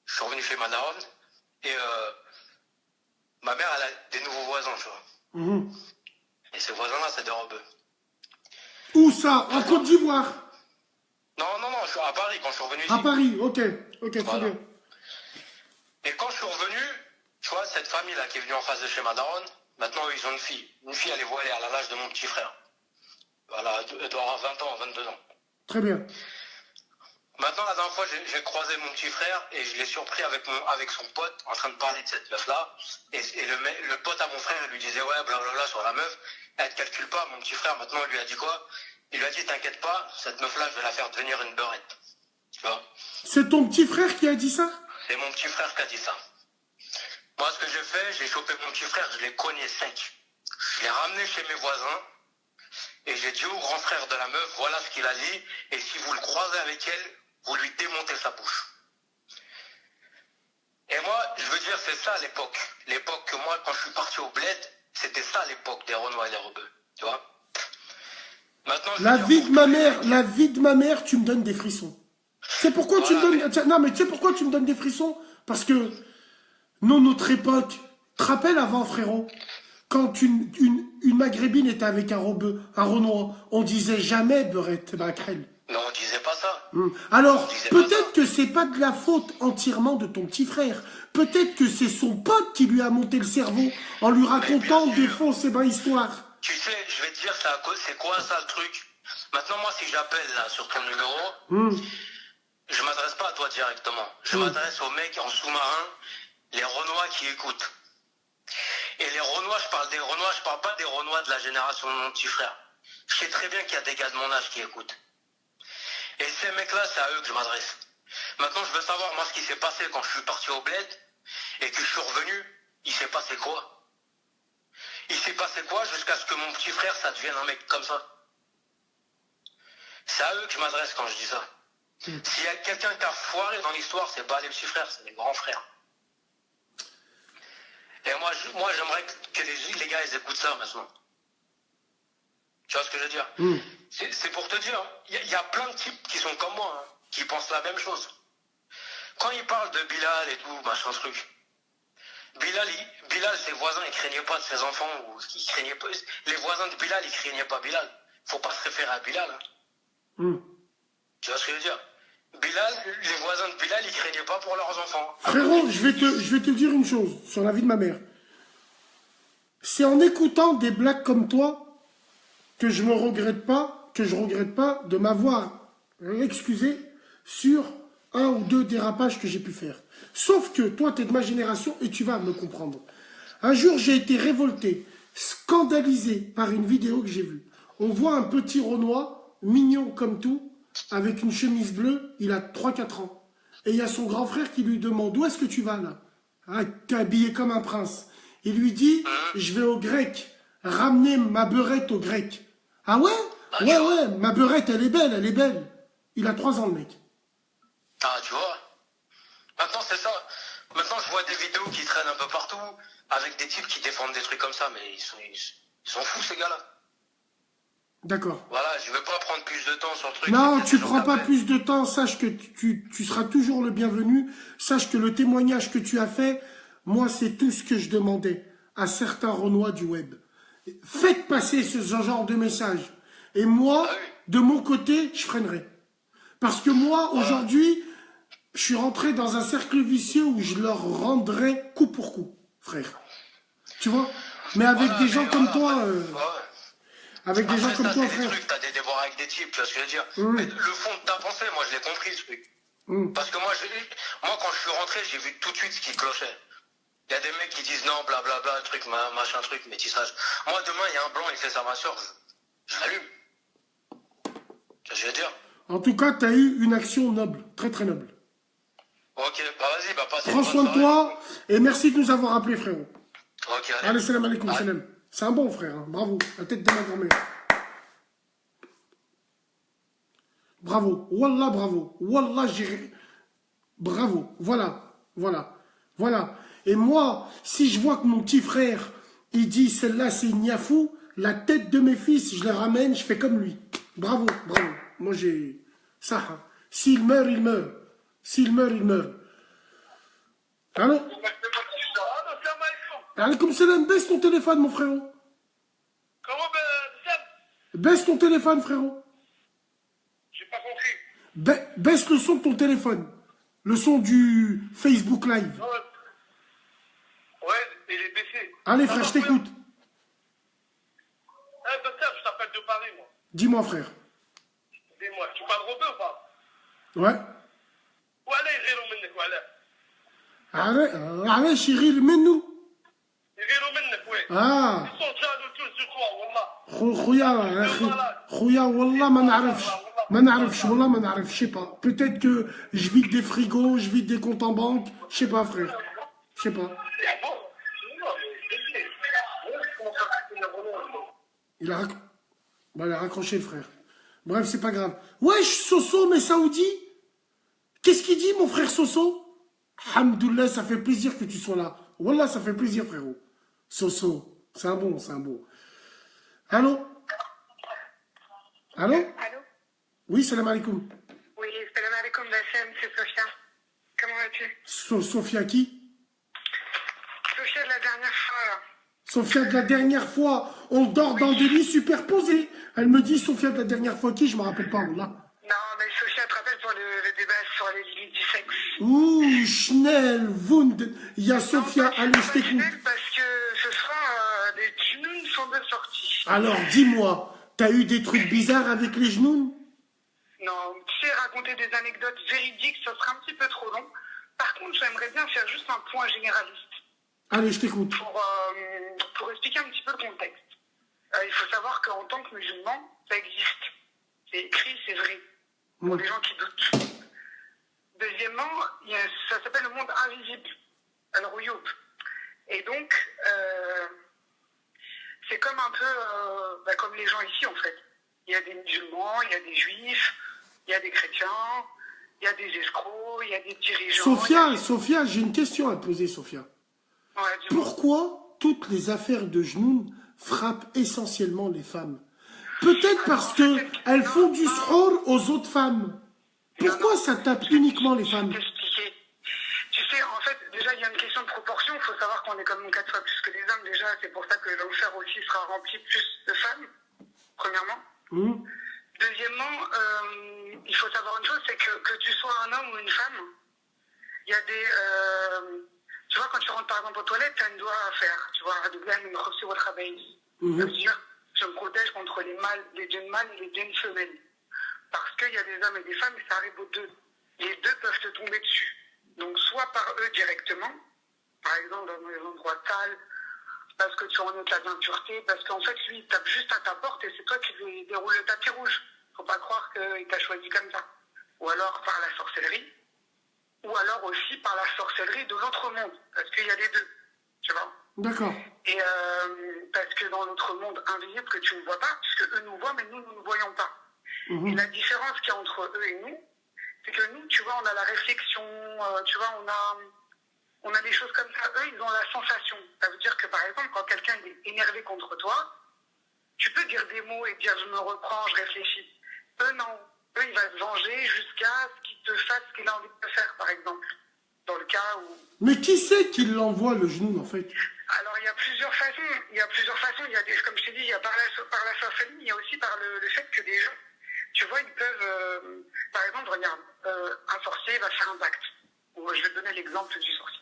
je suis revenu chez ma daronne et ma mère, elle a des nouveaux voisins, tu vois. Mhm. Et ces voisins-là, c'est des robeux. Où ça? En Côte d'Ivoire? Non, je suis à Paris quand je suis revenu ici. À Paris, ok, très Voilà. bien. Et quand je suis revenu, tu vois, cette famille-là qui est venue en face de chez ma daronne, maintenant, ils ont une fille. Une fille, elle est voilée à l'âge de mon petit frère. Voilà, elle doit avoir 20 ans, 22 ans. Très bien. Maintenant, la dernière fois, j'ai croisé mon petit frère et je l'ai surpris avec son pote en train de parler de cette meuf-là. Et le pote à mon frère, il lui disait, ouais, blablabla sur la meuf. Elle ne calcule pas, mon petit frère, maintenant, il lui a dit quoi? Il lui a dit, t'inquiète pas, cette meuf-là, je vais la faire devenir une beurette. Tu vois? C'est ton petit frère qui a dit ça? C'est mon petit frère qui a dit ça. Moi, ce que j'ai fait, j'ai chopé mon petit frère, je l'ai cogné sec. Je l'ai ramené chez mes voisins et j'ai dit au grand frère de la meuf, voilà ce qu'il a dit, et si vous le croisez avec elle, vous lui démontez sa bouche. Et moi, je veux dire, c'est ça l'époque. L'époque que moi, quand je suis parti au bled, c'était ça l'époque des Renois et des Rebeux. Tu vois? Maintenant, La vie de ma mère, tu me donnes des frissons. C'est pourquoi tu me donnes... Tiens, non, mais tu sais pourquoi tu me donnes des frissons? Parce que, non, notre époque, te rappelles avant, frérot, quand une maghrébine était avec un Renois, on disait jamais beurette, maquerelle. non, on disait pas ça. Alors, disait peut-être pas que c'est pas de la faute entièrement de ton petit frère. Peut-être que c'est son pote qui lui a monté le cerveau en lui racontant des fausses histoires. Tu sais, je vais te dire, c'est quoi ça le truc? Maintenant, moi, si j'appelle là sur ton numéro, je m'adresse pas à toi directement. Je m'adresse aux mecs en sous-marin, les Renois qui écoutent. Et les Renois, je parle des Renois, je parle pas des Renois de la génération de mon petit frère. Je sais très bien qu'il y a des gars de mon âge qui écoutent. Et ces mecs-là, c'est à eux que je m'adresse. Maintenant, je veux savoir, moi, ce qui s'est passé quand je suis parti au bled et que je suis revenu, il s'est passé quoi? Il s'est passé quoi jusqu'à ce que mon petit frère, ça devienne un mec comme ça? C'est à eux que je m'adresse quand je dis ça. S'il y a quelqu'un qui a foiré dans l'histoire, c'est pas les petits frères, c'est les grands frères. Et moi j'aimerais que les gars, ils écoutent ça maintenant. Tu vois ce que je veux dire? C'est pour te dire, il y a plein de types qui sont comme moi, hein, qui pensent la même chose. Quand ils parlent de Bilal et tout, machin truc, Bilal, ses voisins, ils craignaient pas de ses enfants, ou ils craignaient pas, les voisins de Bilal, ils craignaient pas Bilal. Faut pas se référer à Bilal. Hein. Tu vois ce que je veux dire? Bilal, les voisins de Bilal, ils craignaient pas pour leurs enfants. Frérot, je vais te dire une chose sur la vie de ma mère. C'est en écoutant des blagues comme toi que je regrette pas de m'avoir excusé sur un ou deux dérapages que j'ai pu faire. Sauf que toi, tu es de ma génération et tu vas me comprendre. Un jour, j'ai été révolté, scandalisé par une vidéo que j'ai vue. On voit un petit Renois, mignon comme tout, avec une chemise bleue, il a 3-4 ans. Et il y a son grand frère qui lui demande, où est-ce que tu vas là? Ah, t'es habillé comme un prince. Il lui dit, je vais au grec, ramener ma beurette au grec. Ah ouais? Ouais, ma beurette, elle est belle. Il a 3 ans, le mec. Ah, tu vois? Maintenant, c'est ça. Maintenant, je vois des vidéos qui traînent un peu partout, avec des types qui défendent des trucs comme ça, mais ils sont fous, ces gars-là. D'accord. Voilà, je veux pas prendre plus de temps sur le truc. Non, tu prends pas plus de temps. Sache que tu seras toujours le bienvenu. Sache que le témoignage que tu as fait, moi, c'est tout ce que je demandais à certains Renois du web. Faites passer ce genre de message. Et moi, de mon côté, je freinerai. Parce que moi, aujourd'hui, je suis rentré dans un cercle vicieux où je leur rendrai coup pour coup, frère. Tu vois? Mais avec des gens comme toi... avec des gens Après, comme ça, toi, c'est des frère. trucs, t'as des déboires avec des types, tu vois ce que je veux dire. Mm. Mais le fond de ta pensée, moi, je l'ai compris, ce truc. Parce que moi, quand je suis rentré, j'ai vu tout de suite ce qui clochait. Il y a des mecs qui disent non, blablabla, truc, machin, truc, métissage. Moi, demain, il y a un blanc, il fait ça à ma soeur, je l'allume. Tu vois ce que je veux dire. En tout cas, tu as eu une action noble, très très noble. Ok, bah vas-y, bah passez Prends une soin bonne de soirée. toi et merci de nous avoir appelés, frérot. Ok, allez. Allez, salam alaikum, Ouais. salam. C'est un bon frère, hein. Bravo. La tête de ma grand-mère. Bravo. Wallah, bravo. Wallah, j'irai. Bravo. Voilà. Voilà. Voilà. Et moi, si je vois que mon petit frère, il dit celle-là, c'est une niafou, la tête de mes fils, je les ramène, je fais comme lui. Bravo. Bravo. Moi, j'ai. Ça. Hein. S'il meurt, il meurt. S'il meurt, il meurt. Allô? Alaikum salam, baisse ton téléphone, mon frérot. Comment, Sam? Baisse ton téléphone, frérot. J'ai pas compris. Baisse le son de ton téléphone. Le son du Facebook Live. Ouais, il est baissé. Allez, frère, je t'écoute. Eh, Sam, je t'appelle de Paris, moi. Dis-moi, frère. Dis-moi, tu parles rebeu ou pas? Ouais. وعلاه يغيروا منك وعلاه؟ علاش يغير منه؟ يغيروا منك وي. اه Ils sont jaloux tous du toi, والله. خويا يا اخي خويا والله ما نعرفش والله ما نعرفش je sais pas peut-être que je vide des frigos je vide des comptes en banque je sais pas frère je sais pas Ah bon? Non, mais comment ça fait une relance? il a raccroché le frère bref c'est pas grave wesh Soso mais Saoudi qu'est-ce qu'il dit mon frère Soso Alhamdoulilah ça fait plaisir que tu sois là wallah ça fait plaisir frérot Soso c'est un bon Allô Allô? Oui, salam alaikum. Oui, salam alaikum, Bassem, c'est Sophia. Comment vas-tu? Sophia qui? Sophia de la dernière fois, là. Sophia de la dernière fois, on dort dans des lits superposés. Elle me dit Sophia de la dernière fois qui? Je me rappelle pas, là. Non, mais Sophia te rappelle pour le débat sur les limites du sexe. Ouh, Schnell, Wund. Il y a Sophia, allez, je t'écoute. Parce que ce soir, des genoux sont de sortie. Alors, dis-moi, t'as eu des trucs bizarres avec les genoux? Non, tu sais, raconter des anecdotes véridiques, ça sera un petit peu trop long. Par contre, j'aimerais bien faire juste un point généraliste. Allez, je t'écoute. Pour expliquer un petit peu le contexte. Il faut savoir qu'en tant que musulman, ça existe. C'est écrit, c'est vrai. Pour les gens qui doutent. Deuxièmement, ça s'appelle le monde invisible. Al-Ruyoub. Et donc, c'est comme un peu comme les gens ici, en fait. Il y a des musulmans, il y a des juifs, il y a des chrétiens, il y a des escrocs, il y a des dirigeants. Sophia, j'ai une question à te poser, Sophia. Ouais, Pourquoi toutes les affaires de genoux frappent essentiellement les femmes? Peut-être parce qu'elles font du srour aux autres femmes. Pourquoi ça tape uniquement les femmes? Tu sais, en fait, déjà, il y a une question de proportion. Il faut savoir qu'on est quand même 4 fois plus que les hommes. Déjà, c'est pour ça que l'enfer aussi sera rempli plus de femmes, premièrement. Deuxièmement, il faut savoir une chose, c'est que tu sois un homme ou une femme, il y a des... tu vois, quand tu rentres par exemple aux toilettes, tu as une doigt à faire. Tu vois, ça veut dire, je me protège contre les djinns mâles et les djinns femelles. Parce qu'il y a des hommes et des femmes, et ça arrive aux deux. Les deux peuvent te tomber dessus. Donc, soit par eux directement, par exemple dans des endroits sales, parce que tu es en état d'impureté, parce qu'en fait, lui, il tape juste à ta porte et c'est toi qui lui déroule le tapis rouge. Faut pas croire qu'il t'a choisi comme ça. Ou alors par la sorcellerie, ou alors aussi par la sorcellerie de l'autre monde, parce qu'il y a les deux, tu vois. D'accord. Et parce que dans l'autre monde invisible que tu ne vois pas, puisque eux nous voient, mais nous ne voyons pas. Et la différence qu'il y a entre eux et nous, c'est que nous, tu vois, on a la réflexion, tu vois, on a des choses comme ça. Eux, ils ont la sensation. Ça veut dire que, par exemple, quand quelqu'un est énervé contre toi, tu peux dire des mots et dire « je me reprends, je réfléchis ». Eux, non. Eux, il va se venger jusqu'à ce qu'il te fasse ce qu'il a envie de te faire, par exemple. Dans le cas où... Mais qui c'est qui l'envoie, le genou, en fait? Alors, il y a plusieurs façons. Il y a, comme je t'ai dit, il y a par la sorcellerie, il y a aussi par le fait que des gens, tu vois, ils peuvent... par exemple, regarde, un sorcier va faire un pacte. Ou je vais te donner l'exemple du sorcier.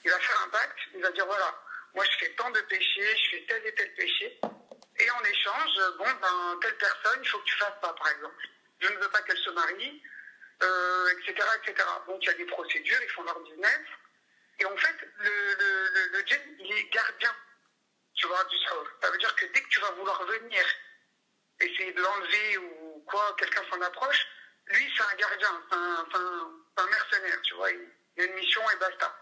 Il va faire un pacte, il va dire, voilà, moi je fais tant de péchés, je fais tel et tel péché, Et en échange, bon, ben, telle personne, il faut que tu fasses ça, par exemple. Je ne veux pas qu'elle se marie, etc., etc. Donc, il y a des procédures, ils font leur business. Et en fait, le djinn, il est gardien, tu vois, du sahur. Ça veut dire que dès que tu vas vouloir venir, essayer de l'enlever ou quoi, quelqu'un s'en approche, lui, c'est un gardien, c'est un mercenaire, tu vois. Il y a une mission et basta.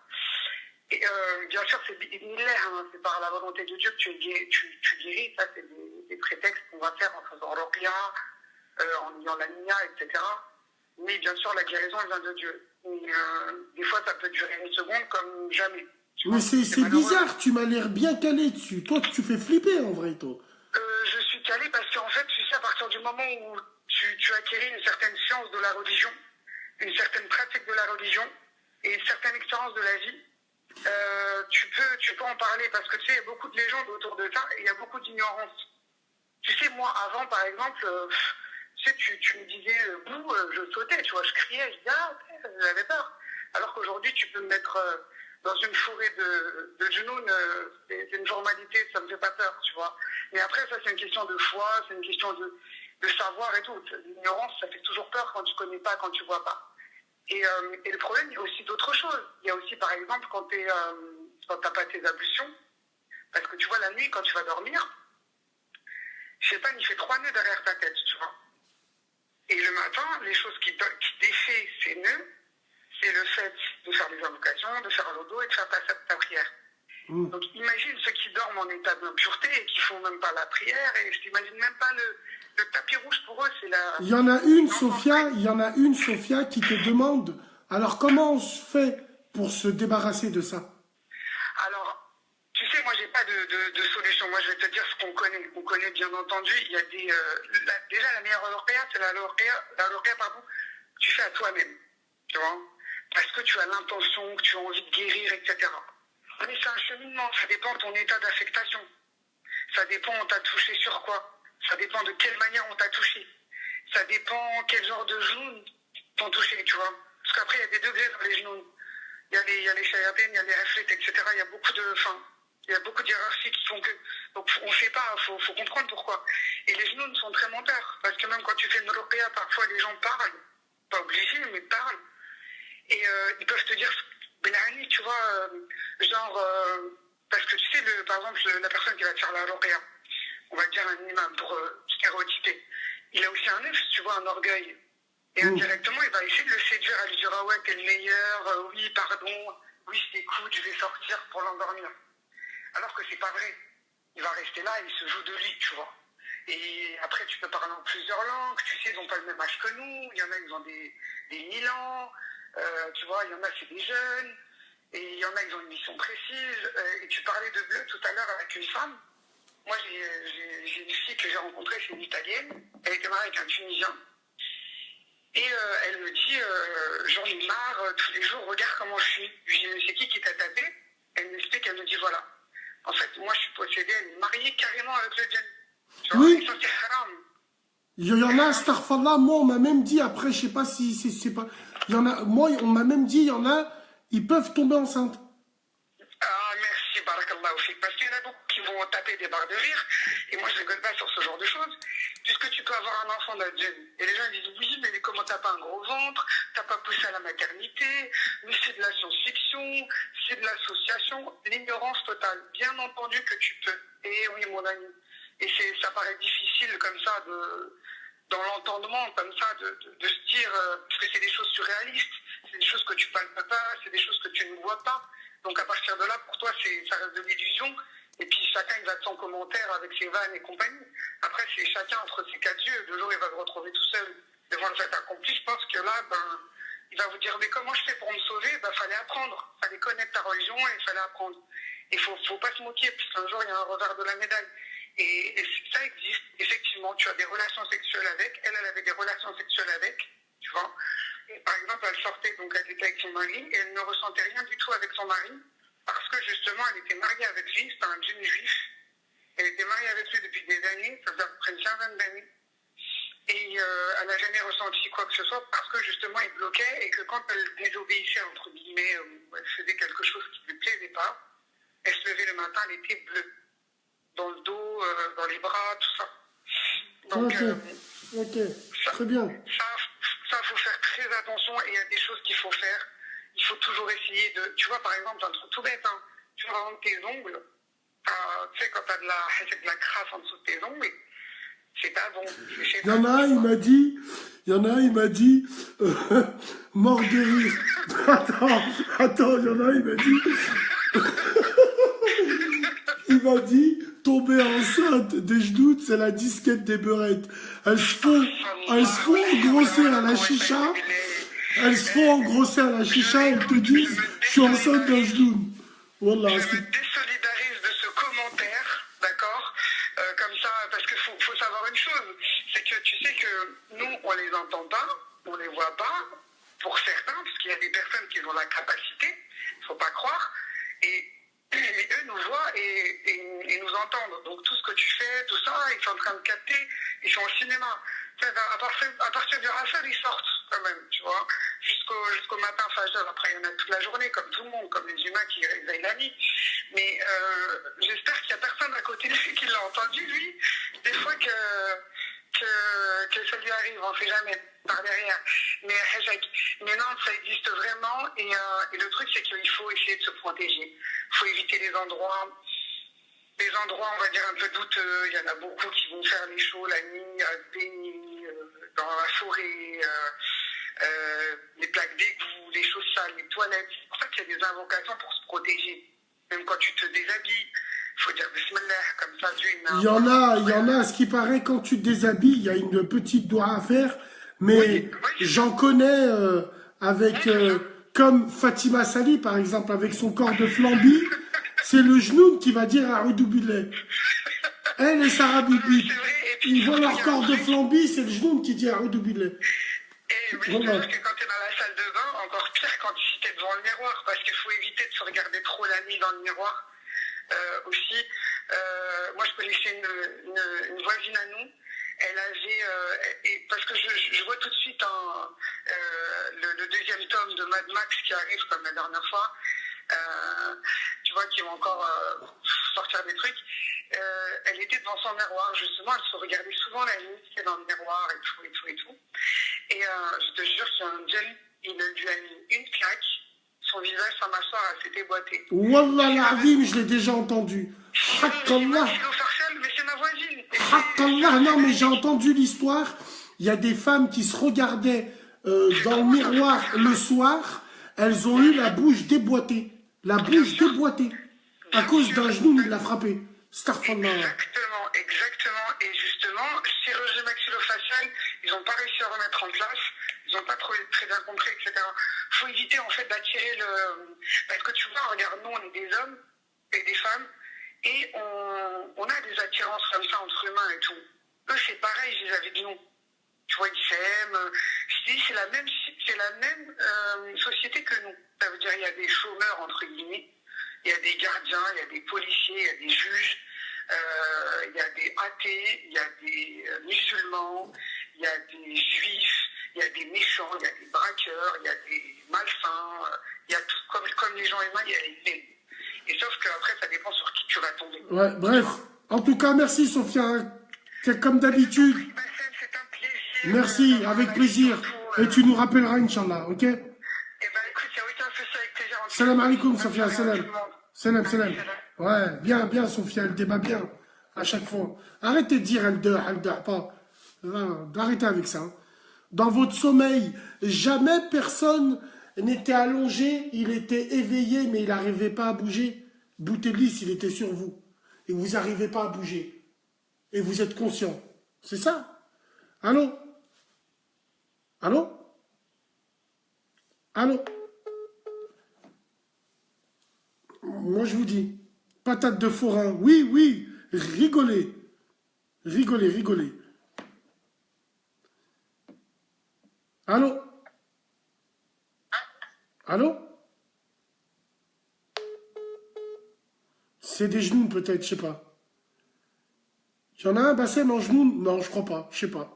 Et bien sûr, c'est bidnillahi, hein, c'est par la volonté de Dieu que tu guéris. Ça, c'est des prétextes qu'on va faire en faisant ruqya, en ayant la niya, etc. Mais bien sûr, la guérison, elle vient de Dieu. Et, des fois, ça peut durer une seconde comme jamais. Mais c'est bizarre, tu m'as l'air bien calé dessus. Toi, tu fais flipper en vrai, toi. Je suis calé parce qu'en fait, tu sais, à partir du moment où tu acquéris une certaine science de la religion, une certaine pratique de la religion et une certaine expérience de la vie, tu peux en parler parce que tu sais, il y a beaucoup de légendes autour de ça et il y a beaucoup d'ignorance. Tu sais, moi, avant, par exemple, tu sais, tu me disais bouh, je sautais, tu vois, je criais, je disais ah, ok, j'avais peur. Alors qu'aujourd'hui, tu peux me mettre dans une forêt de genoux, c'est une formalité, ça me fait pas peur, tu vois. Mais après, ça, c'est une question de foi, c'est une question de savoir et tout. L'ignorance, ça fait toujours peur quand tu connais pas, quand tu vois pas. Et le problème, il y a aussi d'autres choses. Il y a aussi, par exemple, quand tu n'as pas tes ablutions, parce que tu vois, la nuit, quand tu vas dormir, je sais pas, il fait 3 nœuds derrière ta tête, tu vois. Et le matin, les choses qui défait ces nœuds, c'est le fait de faire des invocations, de faire l'odo et de faire ta prière. Donc imagine ceux qui dorment en état d'impureté et qui font même pas la prière, et je t'imagine même pas le tapis rouge pour eux, c'est la... Il y en a une, Sophia, qui te demande, alors comment on se fait pour se débarrasser de ça? Alors, tu sais, moi j'ai pas de solution, moi je vais te dire ce qu'on connaît. On connaît bien entendu, il y a des... déjà la meilleure ruqya, c'est la ruqya, pardon, que tu fais à toi-même, tu vois, parce que tu as l'intention, que tu as envie de guérir, etc. Mais c'est un cheminement, ça dépend de ton état d'affectation. Ça dépend on t'a touché sur quoi. Ça dépend de quelle manière on t'a touché. Ça dépend quel genre de genoux t'ont touché, tu vois. Parce qu'après, il y a des degrés dans les genoux. Il y a les shayatins, il y a les aflètes, etc. Il y a beaucoup de hiérarchies qui font que... Donc on ne sait pas, il faut comprendre pourquoi. Et les genoux sont très menteurs. Parce que même quand tu fais une ruqya, parfois les gens parlent. Pas obligés, mais parlent. Et ils peuvent te dire... Benani, tu vois, parce que tu sais, par exemple, la personne qui va te faire la ruqya, on va dire un imam pour stéréotyper, il a aussi un œuf, tu vois, un orgueil. Et indirectement, il va essayer de le séduire, à lui dire ah ouais, t'es le meilleur, oui, pardon, oui, je t'écoute, je vais sortir pour l'endormir. Alors que c'est pas vrai. Il va rester là, il se joue de lui, tu vois. Et après, tu peux parler en plusieurs langues, tu sais, ils n'ont pas le même âge que nous, il y en a, ils ont des 1000 ans. Tu vois, il y en a, c'est des jeunes, et il y en a, ils ont une mission précise. Et tu parlais de bleu tout à l'heure avec une femme. Moi, j'ai une fille que j'ai rencontrée, c'est une Italienne. Elle était mariée avec un Tunisien. Et elle me dit, j'en ai marre, tous les jours, regarde comment je suis. Je lui dis, c'est qui t'a tapé? Elle m'explique, elle me dit, voilà. En fait, moi, je suis possédée, elle est mariée carrément avec le djinn. Tu vois, Oui. et ça, c'est haram. Il y en a, astaghfirullah, moi on m'a même dit, après je sais pas si c'est pas... Il y en a, moi on m'a même dit, il y en a, ils peuvent tomber enceintes. Ah merci, barakallahu fik. Parce qu'il y en a beaucoup qui vont taper des barres de rire, et moi je rigole pas sur ce genre de choses, puisque tu peux avoir un enfant d'un djinn. Et les gens disent, oui, mais comment t'as pas un gros ventre, t'as pas poussé à la maternité, mais c'est de la science-fiction, c'est de l'association, l'ignorance totale. Bien entendu que tu peux. Et oui, mon ami. Et ça paraît difficile comme ça dans l'entendement, comme ça, de se dire, parce que c'est des choses surréalistes, c'est des choses que tu palpes pas, c'est des choses que tu ne vois pas. Donc à partir de là, pour toi, ça reste de l'illusion. Et puis chacun, il va de son commentaire avec ses vannes et compagnie. Après, c'est chacun entre ses quatre yeux. De jour, il va se retrouver tout seul devant le fait accompli. Je pense que là, il va vous dire, mais comment je fais pour me sauver? Fallait apprendre. Fallait connaître ta religion et il fallait apprendre. Et faut pas se moquer, puisqu'un jour, il y a un revers de la médaille. Et ça existe, effectivement, tu as des relations sexuelles avec, elle avait des relations sexuelles avec, tu vois. Et par exemple, elle sortait, donc elle était avec son mari, et elle ne ressentait rien du tout avec son mari, parce que justement, elle était mariée avec lui, c'était un djinn juif, elle était mariée avec lui depuis des années, ça faisait à peu près une quinzaine d'années, et elle n'a jamais ressenti quoi que ce soit, parce que justement, il bloquait, et que quand elle désobéissait, entre guillemets, ou elle faisait quelque chose qui ne lui plaisait pas, elle se levait le matin, elle était bleue. Dans le dos, dans les bras, tout ça. Donc, Ok, très bien. Ça, faut faire très attention et il y a des choses qu'il faut faire. Il faut toujours essayer de... Tu vois, par exemple, un truc tout bête, hein. Tu vois, par exemple, tes ongles, tu sais, quand t'as de la crasse en dessous de tes ongles, c'est pas bon. Il y en a un, il m'a dit, mort de rire. Attends, il y en a un, il m'a dit, tomber enceinte des genoux, c'est la disquette des beurettes. Elles se font engrosser à la chicha. Elles se font engrosser à la chicha, elles te disent, je suis enceinte d'un genou. Voilà. Je me désolidarise de ce commentaire, d'accord, comme ça, parce qu'il faut savoir une chose, c'est que tu sais que nous, on les entend pas, on les voit pas, pour certains, parce qu'il y a des personnes qui ont la capacité, il faut pas croire, et eux nous voient et nous entendent. Donc tout ce que tu fais, tout ça, ils sont en train de capter, ils sont au cinéma. À partir du Rachel, ils sortent quand même, tu vois, jusqu'au matin Fajr. Après, il y en a toute la journée, comme tout le monde, comme les humains qui réveillent la nuit. Mais j'espère qu'il n'y a personne à côté de lui qui l'a entendu, lui, des fois que ça lui arrive, on ne sait jamais, par derrière. Mais non, ça existe vraiment. Et le truc, c'est qu'il faut essayer de se protéger. Il faut éviter les endroits, on va dire, un peu douteux. Il y en a beaucoup qui vont faire les shows la nuit, à se baigner, dans la forêt, les plaques d'égout, les choses sales, les toilettes. C'est pour ça qu'il y a des invocations pour se protéger. Même quand tu te déshabilles, il faut dire Bismillah, comme ça Dieu il y en a, ce qui paraît, quand tu te déshabilles, il y a une petite doigt à faire, mais j'en connais comme Fatima Sali, par exemple, avec son corps de flambi, c'est le genou qui va dire à Billah. Elle et Sarah Bibi, ils voient leur corps de flambi, c'est le genou qui dit à Billah. Et oui, voilà. Parce que quand tu es dans la salle de bain, encore pire quand tu es devant le miroir, parce qu'il faut éviter de se regarder trop la nuit dans le miroir. Aussi, moi je connaissais une voisine à nous, elle avait, parce que je vois tout de suite le deuxième tome de Mad Max qui arrive comme la dernière fois, tu vois, qui vont encore sortir des trucs. Elle était devant son miroir, justement, elle se regardait souvent la nuit, c'était dans le miroir et tout. Et je te jure qu'il y a un jeune, il lui a mis une claque, son visage, sa mâchoire, elle s'est déboîtée. Wallah l'azim, je l'ai déjà entendu. Haqqallah. Mais c'est ma voisine. Haqqallah, non, mais j'ai entendu l'histoire. Il y a des femmes qui se regardaient dans le miroir le soir, elles ont eu la bouche déboîtée. La bouche déboîtée. À cause d'un genou, il l'a frappé. Exactement. Et justement, chirurgie maxillofaciale, ils n'ont pas réussi à remettre en place. Ils n'ont pas très bien compris, etc. Il faut éviter en fait d'attirer le... Parce que tu vois, regarde, nous on est des hommes et des femmes et on a des attirances comme ça entre humains et tout. Eux c'est pareil, je les avais dit non. Tu vois, ils s'aiment. Je dis c'est la même société que nous. Ça veut dire il y a des chômeurs entre guillemets, il y a des gardiens, il y a des policiers, il y a des juges, il y a des athées, il y a des musulmans, il y a des juifs. Il y a des méchants, il y a des braqueurs, il y a des malsains, il y a tout, comme les gens humains, il y a les... Et sauf qu'après, ça dépend sur qui tu vas tomber. Ouais, bref. En tout cas, merci Sophia. Comme d'habitude. C'est un plaisir. Merci, avec plaisir. Et tu nous rappelleras, Inch'Allah, ok? Eh ben écoute, il n'y a aucun souci avec plaisir. Salam alaikum, Sophia, salam. Ouais, bien, Sophia, elle débat bien. À chaque fois. Arrêtez de dire elle dort pas. Arrêtez avec ça. Dans votre sommeil, jamais personne n'était allongé, il était éveillé, mais il n'arrivait pas à bouger. Boutelis, il était sur vous. Et vous n'arrivez pas à bouger. Et vous êtes conscient. C'est ça? Allô? Moi, je vous dis, patate de forain, oui, rigolez. Allô? C'est des genoux peut-être, je sais pas. Il y en a un Bassem en genoux? Non, je crois pas, je sais pas.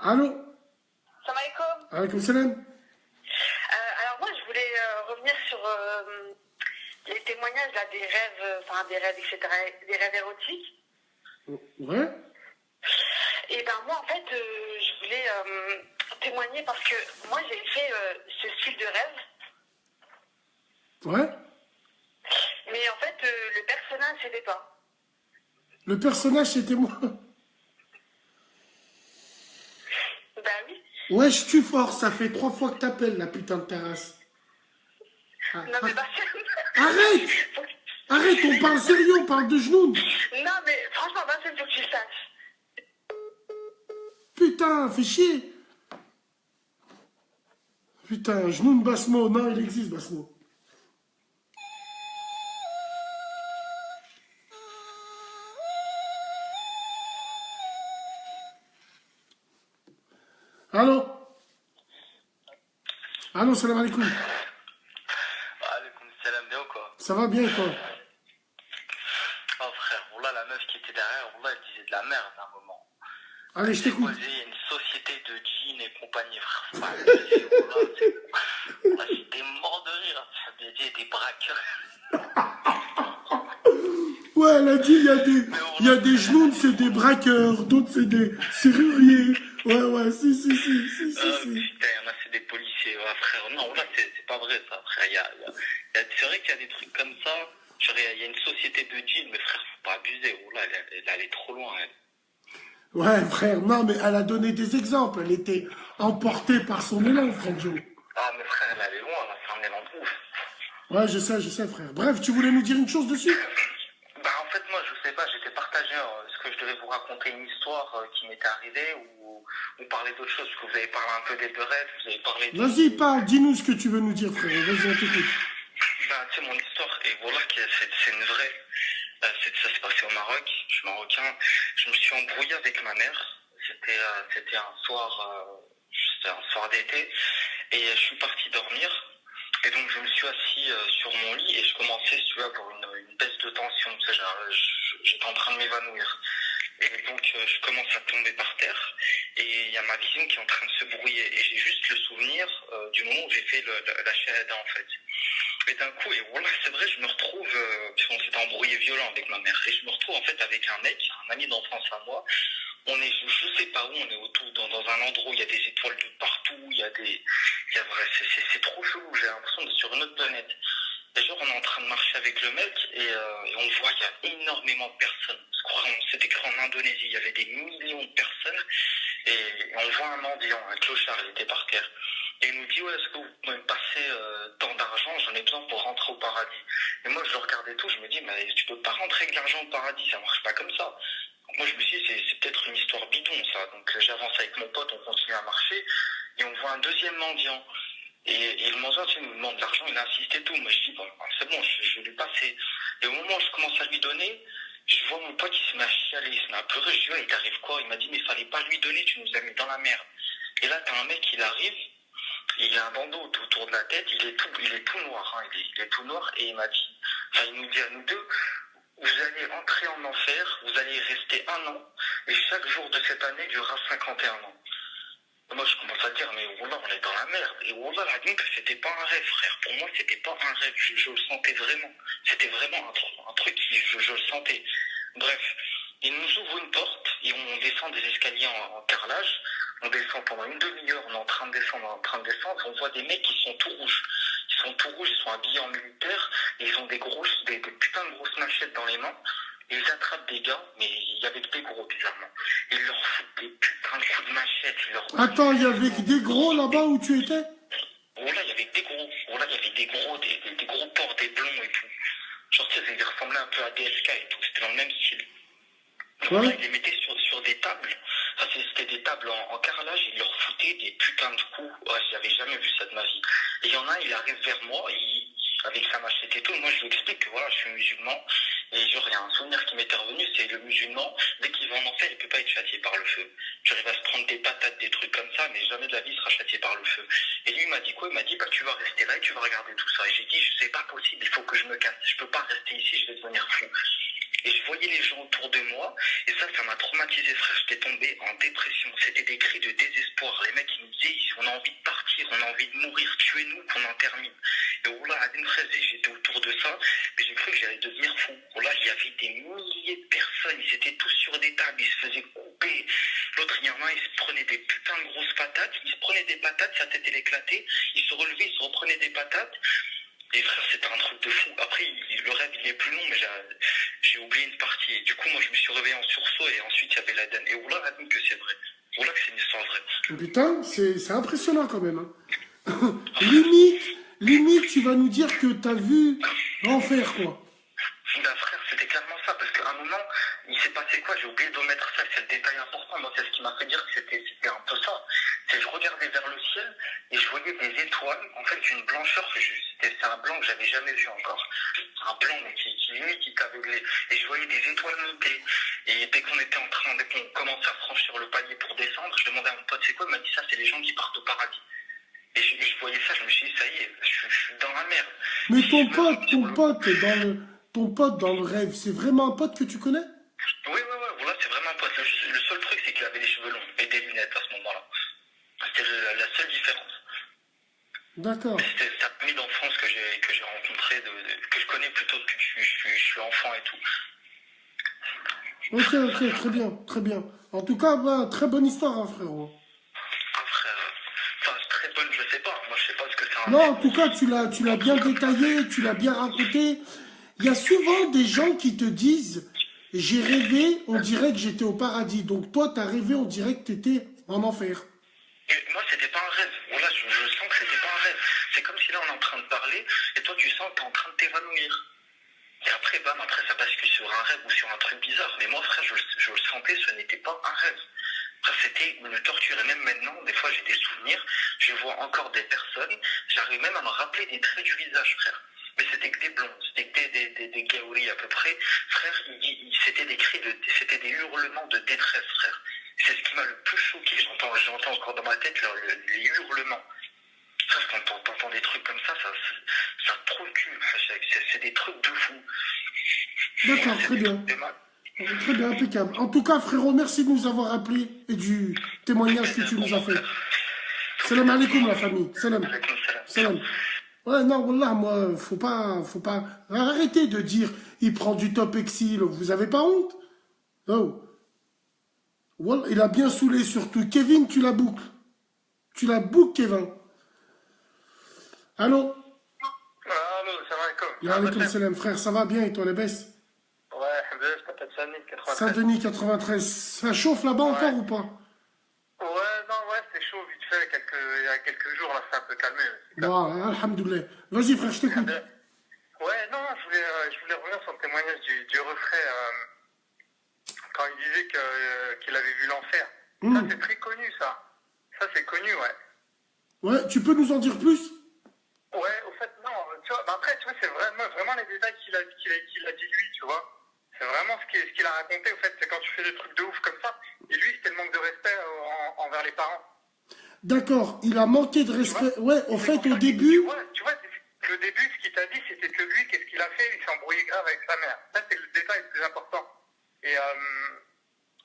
Allô? Salam alaikum. Alaikum salam. Alors moi, je voulais revenir sur les témoignages là, des rêves, etc., des rêves érotiques. Ouais. Et ben moi, en fait, je voulais témoigner parce que moi, j'ai fait ce style de rêve. Ouais. Mais en fait, le personnage, c'était pas. Le personnage, c'était moi. Bah oui. Wesh, tu forces, ça fait 3 fois que t'appelles, la putain de terrasse. Ah, Non, mais bah, arrête. Arrête, on parle sérieux, on parle de genoux. Non, mais franchement, bah, il faut que tu le saches. Putain, fais chier. Putain, genoux Basmo. Non, il existe, Basmo. Allô? Allô, salam alaikum. Alaikum salam, bien ou quoi? Ça va bien, toi? Oh frère, voilà la meuf qui était derrière, voilà elle disait de la merde à un moment. Allez, je t'écoute. Il y a une société de jeans et compagnie, frère. J'étais mort de rire. Elle dit des braqueurs. Ouais, elle a dit, il y a des genoux, c'est des braqueurs, d'autres, c'est des serruriers. Ouais, si. Putain, il y en a, c'est des policiers. Ouais, frère, non, là, c'est pas vrai, ça, frère. C'est vrai qu'il y a des trucs comme ça. Genre, il y a une société de jeans, mais frère, faut pas abuser. Oh là, elle allait trop loin, elle. Ouais, frère, non, mais elle a donné des exemples. Elle était emportée par son élan, frère Joe. Ah, mais frère, elle allait loin, là, c'est un élan de ouf. Ouais, je sais, frère. Bref, tu voulais nous dire une chose dessus? Bah, en fait, moi, je sais pas, j'étais partagé. Est-ce que je devais vous raconter une histoire qui m'était arrivée ou parler d'autre chose? Parce que vous avez parlé un peu des deux rêves, vous avez parlé de... Vas-y, parle, dis-nous ce que tu veux nous dire, frère. Vas-y, on t'écoute. Bah, tu sais, mon histoire, et voilà, c'est une vraie. Ça s'est passé au Maroc, je suis marocain. Je me suis embrouillé avec ma mère. C'était un soir d'été. Et je suis parti dormir. Et donc, je me suis assis sur mon lit et je commençais, si tu veux, à avoir une baisse de tension. Tu sais, j'étais en train de m'évanouir. Et donc, je commence à tomber par terre. Et il y a ma vision qui est en train de se brouiller. Et j'ai juste le souvenir du moment où j'ai fait la shahada, en fait. Et d'un coup, et voilà, c'est vrai, je me retrouve, puisqu'on s'était embrouillé violent avec ma mère, et je me retrouve en fait avec un mec, un ami d'enfance à moi. On est, je sais pas où, on est autour, dans un endroit où il y a des étoiles de partout, c'est trop chelou, j'ai l'impression d'être sur une autre planète. Et genre, on est en train de marcher avec le mec, et on voit qu'il y a énormément de personnes. Je crois qu'on s'était cru en Indonésie, il y avait des millions de personnes, et on voit un mendiant, un clochard, il était par terre. Et il nous dit, ouais, est-ce que vous pouvez me passer tant d'argent, j'en ai besoin pour rentrer au paradis. Et moi, je le regardais tout, je me dis, mais tu peux pas rentrer avec l'argent au paradis, ça marche pas comme ça. Donc moi, je me suis dit, c'est peut-être une histoire bidon, ça. Donc j'avance avec mon pote, on continue à marcher, et on voit un deuxième mendiant. Et le mendiant, il nous demande de l'argent, il insiste et tout. Moi, je dis, bon, c'est bon, je vais lui passer. Et au moment où je commence à lui donner, je vois mon pote, il se met à chialer, il se met à pleurer. Je dis, ouais, il t'arrive quoi? Il m'a dit, mais il fallait pas lui donner, tu nous as mis dans la merde. Et là, t'as un mec, il arrive, il a un bandeau autour de la tête, il est tout noir, hein, il est tout noir, et il nous dit à nous deux, vous allez entrer en enfer, vous allez y rester 1 an, et chaque jour de cette année durera 51 ans. Et moi, je commence à dire, mais Wallah, on est dans la merde. Et Wallah, la que c'était pas un rêve, frère. Pour moi, c'était pas un rêve, je le sentais vraiment. C'était vraiment un truc qui, je le sentais. Bref, il nous ouvre une porte, et on descend des escaliers en carrelage. On descend pendant une demi-heure, on est en train de descendre, on voit des mecs qui sont tout rouges. Ils sont habillés en militaire, et ils ont des putains de grosses machettes dans les mains. Et ils attrapent des gars, mais il y avait que des gros, bizarrement. Ils leur foutent des putains de coups de machette. Attends, il y avait que des gros là-bas où tu étais? Oh là, il y avait des gros. Oh là, il y avait des gros porcs, des blonds et tout. Genre, tu sais, ils ressemblaient un peu à DSK et tout. C'était dans le même style. Donc là, ils les mettaient sur des tables. Enfin, c'était des tables en carrelage, ils leur foutaient des putains de coups. Ouais, j'avais jamais vu ça de ma vie. Et il y en a un, il arrive vers moi, avec sa machette et tout. Moi, je lui explique que voilà, je suis musulman. Et genre, il y a un souvenir qui m'était revenu, c'est le musulman, dès qu'il va en enfer, il peut pas être châtié par le feu. Genre, il va se prendre des patates, des trucs comme ça, mais jamais de la vie il sera châtié par le feu. Et lui, il m'a dit quoi? Il m'a dit, bah, tu vas rester là et tu vas regarder tout ça. Et j'ai dit, c'est pas possible, il faut que je me casse. Je peux pas rester ici, je vais devenir fou. Et je voyais les gens autour de moi, et ça m'a traumatisé, frère. J'étais tombé en dépression. C'était des cris de désespoir. Les mecs, ils nous disaient, on a envie de partir, on a envie de mourir, tuez-nous, qu'on en termine. Et voilà, Adine frère, j'étais autour de ça, mais j'ai cru que j'allais devenir fou. Voilà, il y avait des milliers de personnes, ils étaient tous sur des tables, ils se faisaient couper. L'autre, il y en a, il se prenait des putains de grosses patates, il se prenait des patates, sa tête elle éclatait, il se relevait, il se reprenait des patates. Et frère, c'était un truc de fou. Après, le rêve, il est plus long, mais j'ai oublié une partie. Et du coup, moi, je me suis réveillé en sursaut, et ensuite, il y avait l'Aden. Et voilà, Adine, que c'est vrai. Voilà que c'est une histoire vraie. Putain, c'est impressionnant quand même. Hein. limite, tu vas nous dire que t'as vu l'enfer, quoi. Bah, frère, c'était clairement ça, parce qu'à un moment, il s'est passé quoi? J'ai oublié d'omettre ça, c'est le détail important. Moi, c'est ce qui m'a fait dire que c'était un peu ça. C'est que je regardais vers le ciel et je voyais des étoiles, en fait, d'une blancheur que c'est un blanc que j'avais jamais vu encore. Un blanc qui limite, qui t'aveuglait. Et je voyais des étoiles monter. Et dès qu'on commençait à franchir le palier pour descendre, je demandais à mon pote, c'est quoi? Il m'a dit ça, c'est les gens qui partent au paradis. Et je voyais ça, je me suis dit, ça y est, je suis dans la merde. Mais ton pote dans le rêve, c'est vraiment un pote que tu connais? Oui, voilà, c'est vraiment un pote. Le seul truc, c'est qu'il avait les cheveux longs et des lunettes à ce moment-là. C'était la seule différence. D'accord. C'était sa amie d'enfance que j'ai rencontré, que je connais plutôt depuis que je suis enfant et tout. Ok, très bien. En tout cas, bah, très bonne histoire, hein, frérot. Ah frère, enfin très bonne, je sais pas. Moi je sais pas ce que c'est un... Non, en tout cas, tu l'as bien détaillé, tu l'as bien raconté. Il y a souvent des gens qui te disent, j'ai rêvé, on dirait que j'étais au paradis. Donc toi, t'as rêvé, on dirait que t'étais en enfer. Et moi, c'était pas un rêve. Voilà, je sens que c'était pas un rêve. C'est comme si là, on est en train de parler, et toi, tu sens que t'es en train de t'évanouir. Et après, bam, après, ça bascule sur un rêve ou sur un truc bizarre. Mais moi, frère, je le sentais, ce n'était pas un rêve. Frère, c'était une torture. Et même maintenant, des fois, j'ai des souvenirs, je vois encore des personnes, j'arrive même à me rappeler des traits du visage, frère. Mais c'était que des blonds, c'était que des gaouris à peu près. Frère, c'était des cris, c'était des hurlements de détresse, frère. C'est ce qui m'a le plus choqué. J'entends encore dans ma tête les hurlements. Frère, quand t'entends des trucs comme ça te trouve le cul. C'est des trucs de fou. D'accord, très bien. Très bien, impeccable. En tout cas, frérot, merci de nous avoir appelés et du témoignage que tu nous as fait. Salam alaikum, la famille. Salam. Ouais, non, wallah, moi, faut pas. Arrêtez de dire, il prend du top exil. Vous avez pas honte? Oh. Wallah, il a bien saoulé surtout. Kevin, tu la boucles. Tu la boucles, Kevin. Allô? Allô, salam alaikum. Ya alaikum salam, frère, ça va bien et toi, les baisses? Ouais, je t'appelle Saint-Denis, 93. Saint-Denis, 93. Ça chauffe là-bas encore ou pas? Ouais, c'est chaud vite fait. Il y a quelques jours, là, c'est un peu calmé. Bon, alhamdoulilah. Vas-y, frère, je t'écoute. Ouais, non, je voulais revenir sur le témoignage du refrain quand il disait qu'il avait vu l'enfer. Ça, c'est très connu, ça. Ça, c'est connu, ouais. Ouais, tu peux nous en dire plus? Ouais, au fait, non. Tu vois, après, tu vois, c'est vraiment les détails qu'il a dit lui, tu vois. C'est vraiment ce qu'il a raconté, au fait, c'est quand tu fais des trucs de ouf comme ça. Et lui, c'était le manque de respect envers les parents. D'accord, il a manqué de respect. Ouais, au fait, au début. Tu vois, le début, ce qu'il t'a dit, c'était que lui, qu'est-ce qu'il a fait? Il s'est embrouillé grave avec sa mère. Ça, c'est le détail le plus important. Et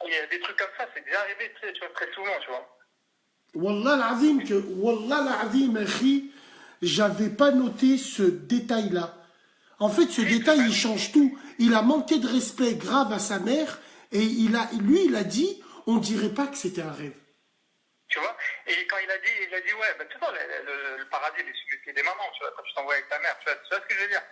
il y a des trucs comme ça, c'est déjà arrivé très souvent, tu vois. Wallah l'azim, akhi, j'avais pas noté ce détail-là. En fait, ce détail, il change tout. Il a manqué de respect grave à sa mère et il a dit, on dirait pas que c'était un rêve. Tu vois? Et quand il a dit, ouais, bah, tu vois, le paradis, il est sur le pied des mamans, tu vois, quand tu t'envoies avec ta mère, tu vois ce que je veux dire?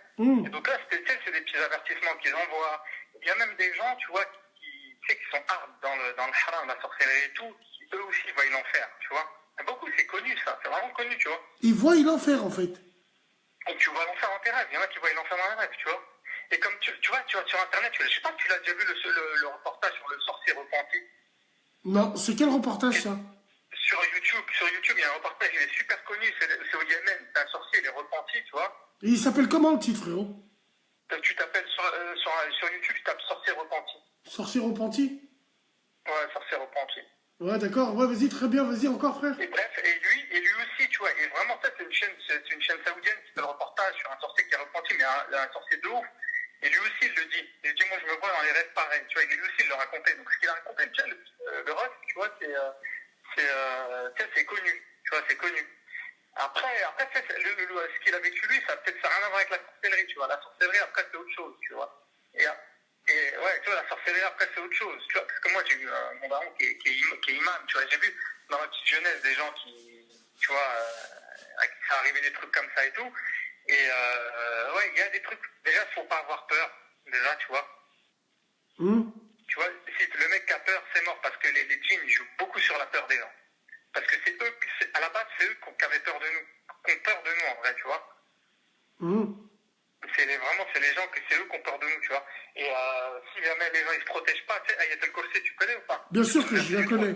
Et donc là, c'est des petits avertissements qu'ils envoient. Il y a même des gens, tu vois, qui sont hard dans le haram, la sorcellerie et tout, qui eux aussi voient l'enfer, tu vois? Et beaucoup, c'est connu, ça, c'est vraiment connu, tu vois? Ils voient l'enfer, en fait. Donc tu vois l'enfer dans tes rêves, il y en a qui voient l'enfer dans les rêves, tu vois? Et comme tu vois, sur Internet, je sais pas si tu l'as déjà vu le reportage sur le sorcier repenti. Non, c'est quel reportage, ça? Sur YouTube, il y a un reportage, il est super connu, c'est au Yémen, c'est un sorcier, il est repenti, tu vois. Et il s'appelle comment le titre, frérot? Tu t'appelles sur YouTube, tu tapes sorcier repenti. Sorcier repenti? Ouais, sorcier repenti. Ouais, d'accord, ouais, vas-y, très bien, vas-y, encore, frère. Et bref, et lui aussi, tu vois, et vraiment, ça, c'est une chaîne saoudienne qui fait le reportage sur un sorcier qui est repenti, mais un sorcier de ouf. Et lui aussi, il le dit. Il dit, moi, je me vois dans les rêves pareils, tu vois, et lui aussi, il le racontait. Donc, ce qu'il a raconté, le reste, tu vois, c'est connu, tu vois, c'est connu. Après ce qu'il a vécu lui, ça n'a rien à voir avec la sorcellerie, tu vois. La sorcellerie, après, c'est autre chose, tu vois. Et ouais, tu vois, la sorcellerie, après, c'est autre chose, tu vois. Parce que moi, j'ai eu mon daron qui est imam, tu vois. J'ai vu dans ma petite jeunesse des gens qui, tu vois, à qui ça arrivait des trucs comme ça et tout. Et ouais, il y a des trucs, déjà, il ne faut pas avoir peur, déjà, tu vois. Tu vois, si le mec qui a peur, c'est mort, parce que les djinns jouent beaucoup sur la peur des gens. Parce que c'est eux, à la base, c'est eux qui avaient peur de nous, qui ont peur de nous, en vrai, tu vois. C'est les gens, c'est eux qui ont peur de nous, tu vois. Et si jamais les gens, ils se protègent pas, tu sais, Ayat al-Kursi, tu connais ou pas? Bien sûr que je la connais.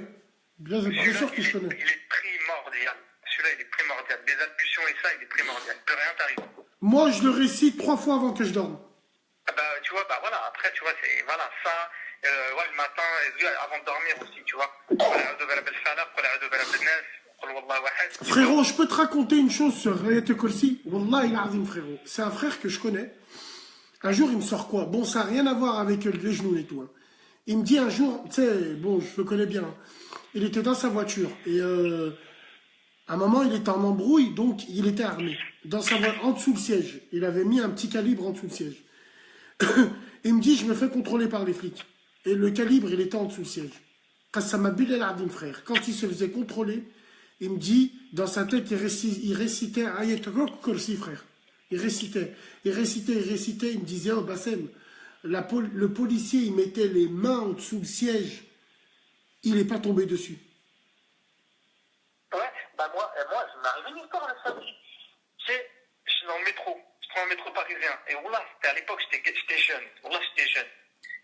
Bien sûr que je connais. Il est primordial. Celui-là, il est primordial. Les albutions et ça, il est primordial. Il peut rien t'arriver. Moi, je le récite 3 fois avant que je dorme. Tu vois, voilà, après, tu vois, c'est, voilà, ça, ouais, le matin, avant de dormir aussi, tu vois. Frérot, je peux te raconter une chose sur Ayat al-Kursi. Wallah, il azim, frérot. C'est un frère que je connais. Un jour, il me sort quoi? Bon, ça n'a rien à voir avec les genoux et tout. Hein. Il me dit un jour, tu sais, bon, je le connais bien. Il était dans sa voiture. Et à un moment, il était en embrouille, donc il était armé. Dans sa voiture, en dessous le siège. Il avait mis un petit calibre en dessous le siège. Il me dit, je me fais contrôler par les flics. Et le calibre, il était en dessous le siège. Qassama Bilal Adim, frère. Quand il se faisait contrôler, il me dit, dans sa tête, il récitait Ayat al-Kursi, frère. Il récitait. Il me disait, oh Bassem, le policier, il mettait les mains en dessous le siège. Il n'est pas tombé dessus. Ouais, bah moi, je m'arrive une histoire de ça. Tu sais, je suis dans le métro. Je prends un métro parisien. Et voilà, c'était à l'époque, j'étais jeune. Voilà, j'étais jeune.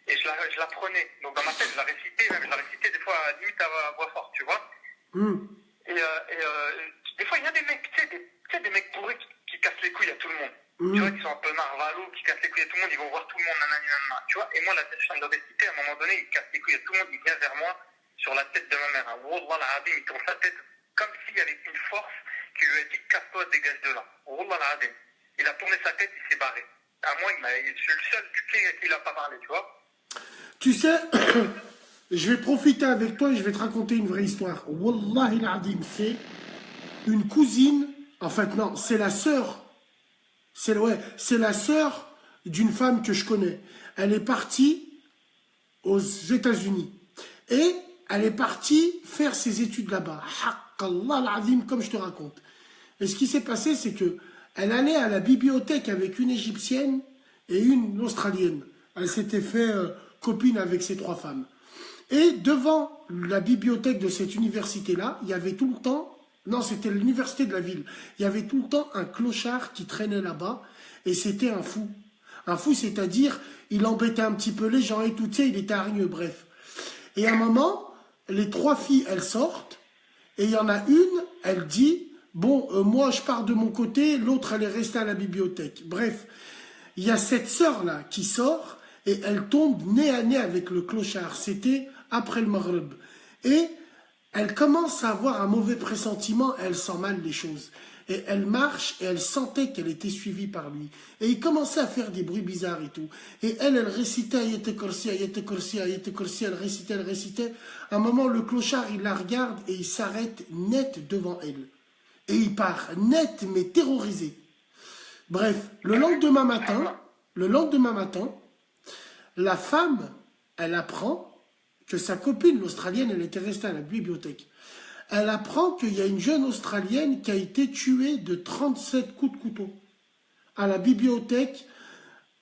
Et je la prenais. Donc dans ma tête, je la récitais des fois limite à voix forte, tu vois. Et des fois, il y a des mecs, tu sais, des mecs bourrés qui cassent les couilles à tout le monde. Tu vois, qui sont un peu narvalos, qui cassent les couilles à tout le monde, ils vont voir tout le monde, nanana, tu vois. Et moi, la tête, je suis en d'obésité, à un moment donné, il casse les couilles à tout le monde, il vient vers moi sur la tête de ma mère. Wallah al-Adim, il tourne sa tête comme s'il y avait une force qui lui a dit casse-toi, dégage de là. Wallah al-Adim. Il a tourné sa tête, il s'est barré. À moi, je suis le seul du clé à qui il n'a pas parlé, tu vois. Tu sais, je vais profiter avec toi et je vais te raconter une vraie histoire. Wallahi al-Adim, c'est une cousine, en fait non, c'est la sœur. C'est la sœur d'une femme que je connais. Elle est partie aux États-Unis. Et elle est partie faire ses études là-bas. Haqqallah al-Azim, comme je te raconte. Et ce qui s'est passé, c'est que elle allait à la bibliothèque avec une Égyptienne et une Australienne. Elle s'était fait copine avec ces 3 femmes. Et devant la bibliothèque de cette université-là, il y avait tout le temps... Non, c'était l'université de la ville. Il y avait tout le temps un clochard qui traînait là-bas. Et c'était un fou. Un fou, c'est-à-dire, il embêtait un petit peu les gens et tout, tu sais, il était hargneux, bref. Et à un moment, les 3 filles, elles sortent. Et il y en a une, elle dit, bon, moi, je pars de mon côté, l'autre, elle est restée à la bibliothèque. Bref, il y a cette sœur-là qui sort et elle tombe nez à nez avec le clochard. C'était après le Maghreb. Et elle commence à avoir un mauvais pressentiment, elle sent mal les choses. Et elle marche et elle sentait qu'elle était suivie par lui. Et il commençait à faire des bruits bizarres et tout. Et elle récitait Ayat al-Kursi, Ayat al-Kursi, Ayat al-Kursi, elle récitait. À un moment, le clochard, il la regarde et il s'arrête net devant elle. Et il part net, mais terrorisé. Bref, le lendemain matin, la femme, elle apprend que sa copine, l'Australienne, elle était restée à la bibliothèque. Elle apprend qu'il y a une jeune Australienne qui a été tuée de 37 coups de couteau à la bibliothèque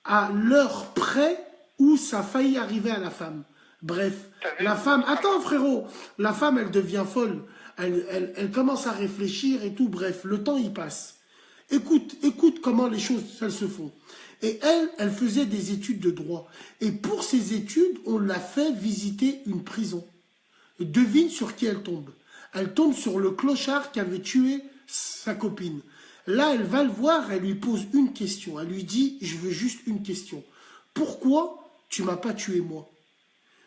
à l'heure près où ça a failli arriver à la femme. Bref, la femme... Attends frérot, la femme, elle devient folle. Elle commence à réfléchir et tout. Bref, le temps, il passe. Écoute comment les choses, elles se font. Et elle faisait des études de droit. Et pour ces études, on l'a fait visiter une prison. Devine sur qui elle tombe. Elle tombe sur le clochard qui avait tué sa copine. Là, elle va le voir, elle lui pose une question. Elle lui dit, je veux juste une question. Pourquoi tu m'as pas tué moi?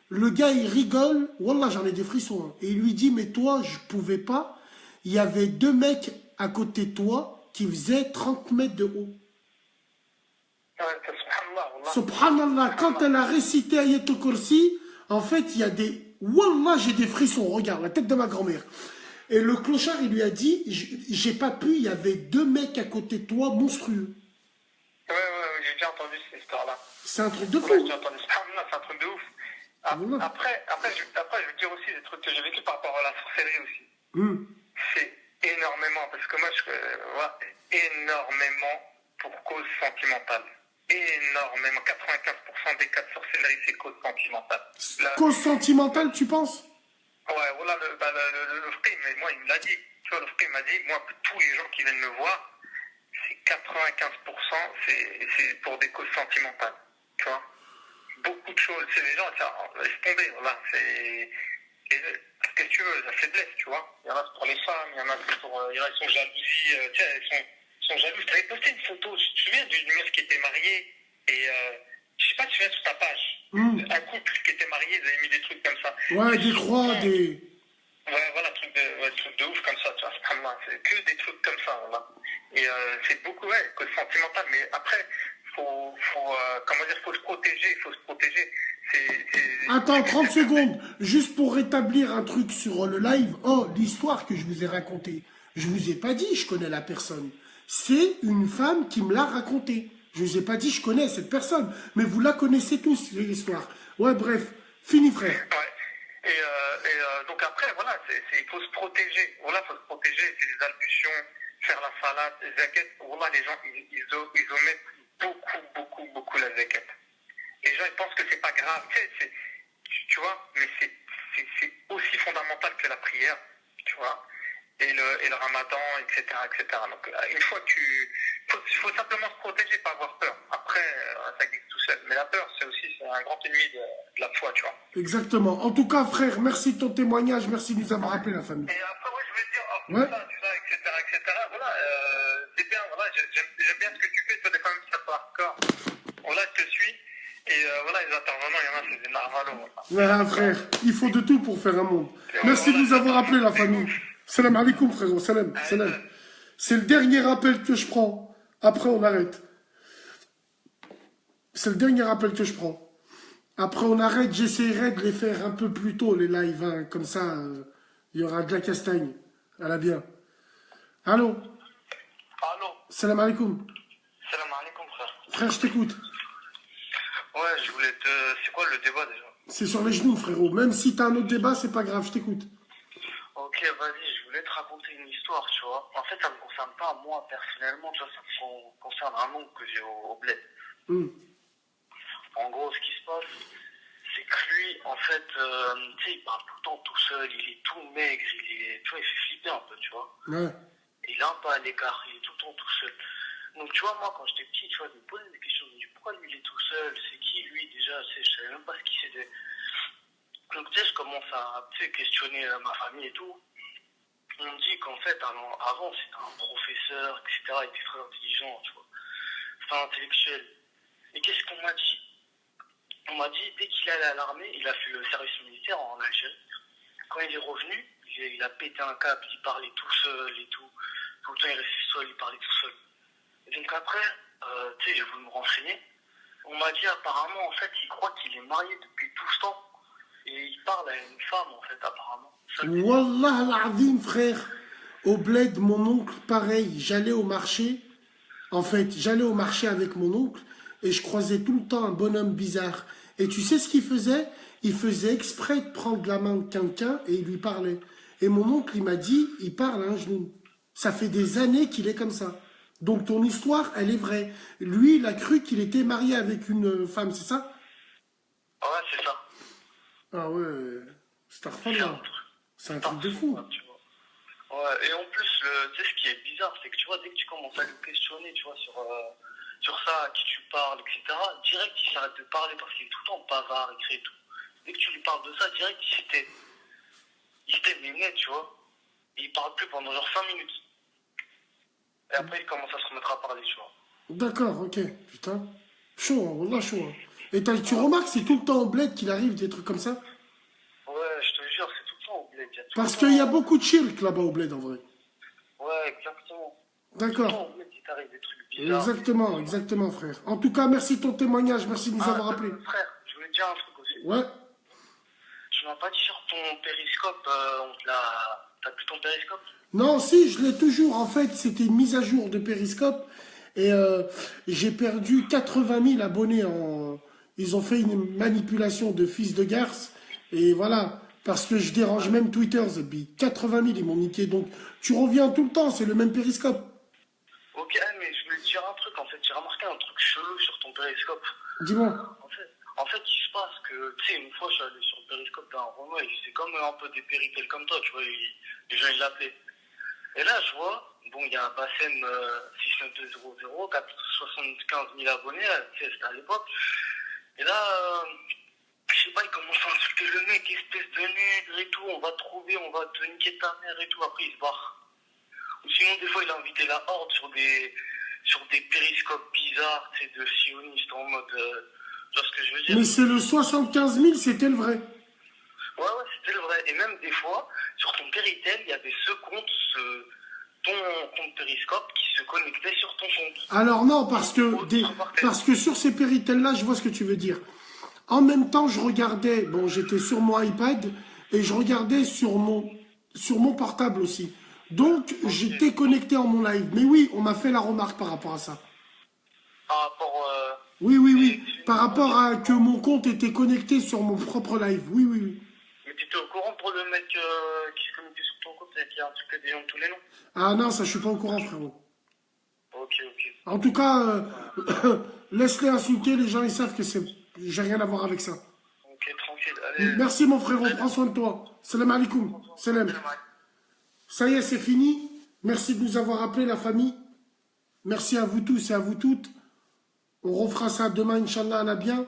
Le gars, il rigole. Wallah, j'en ai des frissons. Hein. Et il lui dit, mais toi, je pouvais pas. Il y avait 2 mecs à côté de toi qui faisaient 30 mètres de haut. Subhanallah, quand elle a récité Ayat al-Kursi, en fait, il y a des... Wallah, j'ai des frissons, regarde, la tête de ma grand-mère. Et le clochard, il lui a dit, j'ai pas pu, il y avait 2 mecs à côté de toi monstrueux. Ouais, j'ai déjà entendu cette histoire-là. C'est un truc de fou. Ouais, j'ai entendu ça. Non, c'est un truc de ouf. Après, je veux dire aussi des trucs que j'ai vécu par rapport à la sorcellerie aussi. C'est énormément, parce que moi, je vois énormément pour cause sentimentale. Énormément. 95% des cas de sorcellerie, c'est cause sentimentale. Cause sentimentale, tu penses? Ouais, voilà, le frère, mais moi, il me l'a dit. Tu vois, le frère m'a dit, moi, tous les gens qui viennent me voir, c'est 95%, c'est pour des causes sentimentales. Tu vois? Beaucoup de choses. C'est les gens, laisse tomber, voilà. Qu'est-ce que tu veux, la faiblesse, tu vois? Il y en a pour les femmes, il y en a pour. Il y en a qui sont jalousies, tu sais, ils sont jaloux. Tu avais posté une photo, tu te souviens d'une meuf qui était mariée et. Je sais pas, tu viens sur ta page. Un couple qui était marié, ils avaient mis des trucs comme ça. Ouais, des croix, des. Ouais, voilà, truc de ouf comme ça, tu vois. C'est que des trucs comme ça, voilà. Et c'est beaucoup, ouais, cause sentimentale. Mais après, faut se protéger, il faut se protéger. Attends, 30 secondes. Juste pour rétablir un truc sur le live. Oh, l'histoire que je vous ai racontée. Je vous ai pas dit, je connais la personne. C'est une femme qui me l'a racontée. Je vous ai pas dit, je connais cette personne. Mais vous la connaissez tous, l'histoire. Ouais, bref. Fini, frère. Ouais. Et donc après, voilà, il faut se protéger. Voilà, il faut se protéger. C'est les albutions, faire la salade, les zaquettes. Voilà, les gens, ils omettent beaucoup la zaquette. Les gens, ils pensent que c'est pas grave. Tu vois, mais c'est aussi fondamental que la prière, tu vois, et le ramadan, etc. Donc, une fois que il faut simplement se protéger, pas avoir peur. Après, ça glisse tout seul. Mais la peur, c'est un grand ennemi de la foi, tu vois. Exactement. En tout cas, frère, merci de ton témoignage. Merci de nous avoir appelé, la famille. Et après, ouais, je veux dire, ça, etc. Voilà, c'est bien, voilà, j'aime bien ce que tu fais. Tu vois, des fois, même si ça peut hardcore. Voilà, je te suis. Et voilà, les intervenants, il y en a, c'est des narvalos. Voilà, frère, il faut de tout pour faire un monde. Merci de nous avoir appelé, la famille. Salam alaikum, frérot. Salam. C'est le dernier appel que je prends. Après, on arrête. C'est le dernier appel que je prends. Après, on arrête. J'essaierai de les faire un peu plus tôt, les lives. Hein. Comme ça, il y aura de la castagne. À la bien. Allô? Salam alaikum. Salam alaikum, frère. Frère, je t'écoute. Ouais, je voulais c'est quoi le débat déjà? C'est sur les genoux, frérot. Même si t'as un autre débat, c'est pas grave, je t'écoute. Ok, vas-y, je voulais te raconter une histoire, tu vois. En fait, ça me concerne pas moi personnellement, tu vois, ça me concerne un oncle que j'ai au bled. En gros, ce qui se passe, c'est que lui, en fait, tu sais, il parle tout le temps tout seul, il est tout maigre, tu vois, il fait flipper un peu, tu vois. Ouais. Il est un peu à l'écart, il est tout le temps tout seul. Donc, tu vois, moi, quand j'étais petit, tu vois, je me posais des questions, je me dis, pourquoi lui, il est tout seul? C'est qui, lui, déjà? Tu sais, je savais même pas ce qu'il c'était. Donc, tu sais, je commence à questionner ma famille et tout. On me dit qu'en fait, avant, c'était un professeur, etc. Il était très intelligent, tu vois. C'était intellectuel. Et qu'est-ce qu'on m'a dit? On m'a dit, dès qu'il allait à l'armée, il a fait le service militaire en Algérie. Quand il est revenu, il a pété un câble, il parlait tout seul et tout. Tout le temps, il restait seul, il parlait tout seul. Et donc après, tu sais, j'ai voulu me renseigner. On m'a dit apparemment, en fait, il croit qu'il est marié depuis tout ce temps. Et il parle à une femme, en fait, apparemment. Wallah l'azim, frère. Au bled, mon oncle, pareil. J'allais au marché. En fait, j'allais au marché avec mon oncle et je croisais tout le temps un bonhomme bizarre. Et tu sais ce qu'il faisait? Il faisait exprès de prendre la main de quelqu'un et il lui parlait. Et mon oncle, il m'a dit, il parle à un genou. Ça fait des années qu'il est comme ça. Donc ton histoire, elle est vraie. Lui, il a cru qu'il était marié avec une femme, c'est ça? Ouais, c'est ça. Ah ouais, c'est un truc de fou. Ouais, et en plus, tu sais, ce qui est bizarre, c'est que tu vois, dès que tu commences à le questionner, tu vois, sur ça, à qui tu parles, etc., direct, il s'arrête de parler parce qu'il est tout le temps bavard, écrit et tout. Dès que tu lui parles de ça, direct, il s'était méné, tu vois. Et il parle plus pendant genre 5 minutes. Et après, il commence à se remettre à parler, tu vois. D'accord, ok. Putain. Chaud, hein, wallah, chaud. Hein. Et tu remarques, c'est tout le temps au bled qu'il arrive des trucs comme ça? Ouais, je te jure, c'est tout le temps au bled. Parce qu'il y a beaucoup de shirk là-bas au bled, en vrai. Ouais, exactement. D'accord. Tout le temps au bled, il t'arrive des trucs bizarres. Exactement, frère. En tout cas, merci de ton témoignage, merci de nous avoir appelés. Frère, je voulais te dire un truc aussi. Ouais. Tu m'as pas dit sur ton périscope, T'as plus ton périscope? Non, si, je l'ai toujours. En fait, c'était une mise à jour de Periscope. Et j'ai perdu 80 000 abonnés. Ils ont fait une manipulation de fils de garce. Et voilà, parce que je dérange même Twitter, Zabi. 80 000, ils m'ont niqué. Donc, tu reviens tout le temps, c'est le même Periscope. Ok, mais je voulais te dire un truc, en fait. J'ai remarqué un truc chelou sur ton périscope. Dis-moi. En fait, il se passe que, tu sais, une fois, je suis allé sur le périscope d'un Renoir, et c'est comme un peu des péritels comme toi, tu vois, les gens, ils l'appelaient. Et là, je vois, bon, il y a un Bassem 69200, 75 000 abonnés, tu sais, c'était à l'époque. Et là, je sais pas, il commence à insulter le mec, espèce de nègre et tout, on va te trouver, on va te niquer ta mère et tout, après il se barre. Ou sinon, des fois, il a invité la horde sur des périscopes bizarres, tu sais, de sionistes en mode, tu vois ce que je veux dire? Mais c'est le 75 000, c'était le vrai. Ouais, c'était le vrai. Et même des fois, sur ton Péritel, il y avait ton compte Périscope qui se connectait sur ton compte. Alors non, parce que sur ces Péritels-là, je vois ce que tu veux dire. En même temps, je regardais, bon, j'étais sur mon iPad, et je regardais sur mon portable aussi. Donc, j'étais connecté en mon live. Mais oui, on m'a fait la remarque par rapport à ça. Par rapport... Oui. Par rapport à que mon compte était connecté sur mon propre live. Oui. Mais tu étais au courant pour le mec qui se connectait sur ton compte et qui a un truc des noms, tous les noms? Ah non, ça, je suis pas au courant, frérot. Ok. En tout cas, laisse-les insulter, les gens, ils savent que j'ai rien à voir avec ça. Ok, tranquille. Allez. Merci, mon frérot, prends soin de toi. Salam alaikum. Salam. Ça y est, c'est fini. Merci de nous avoir appelés, la famille. Merci à vous tous et à vous toutes. On refera ça demain, Inch'Allah, à la bien.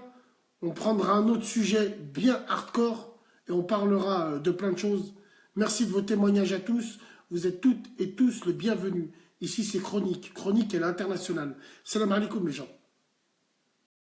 On prendra un autre sujet bien hardcore et on parlera de plein de choses. Merci de vos témoignages à tous. Vous êtes toutes et tous le bienvenu. Ici, c'est Chronique. Chronique est l'international. Salam alaikum, les gens.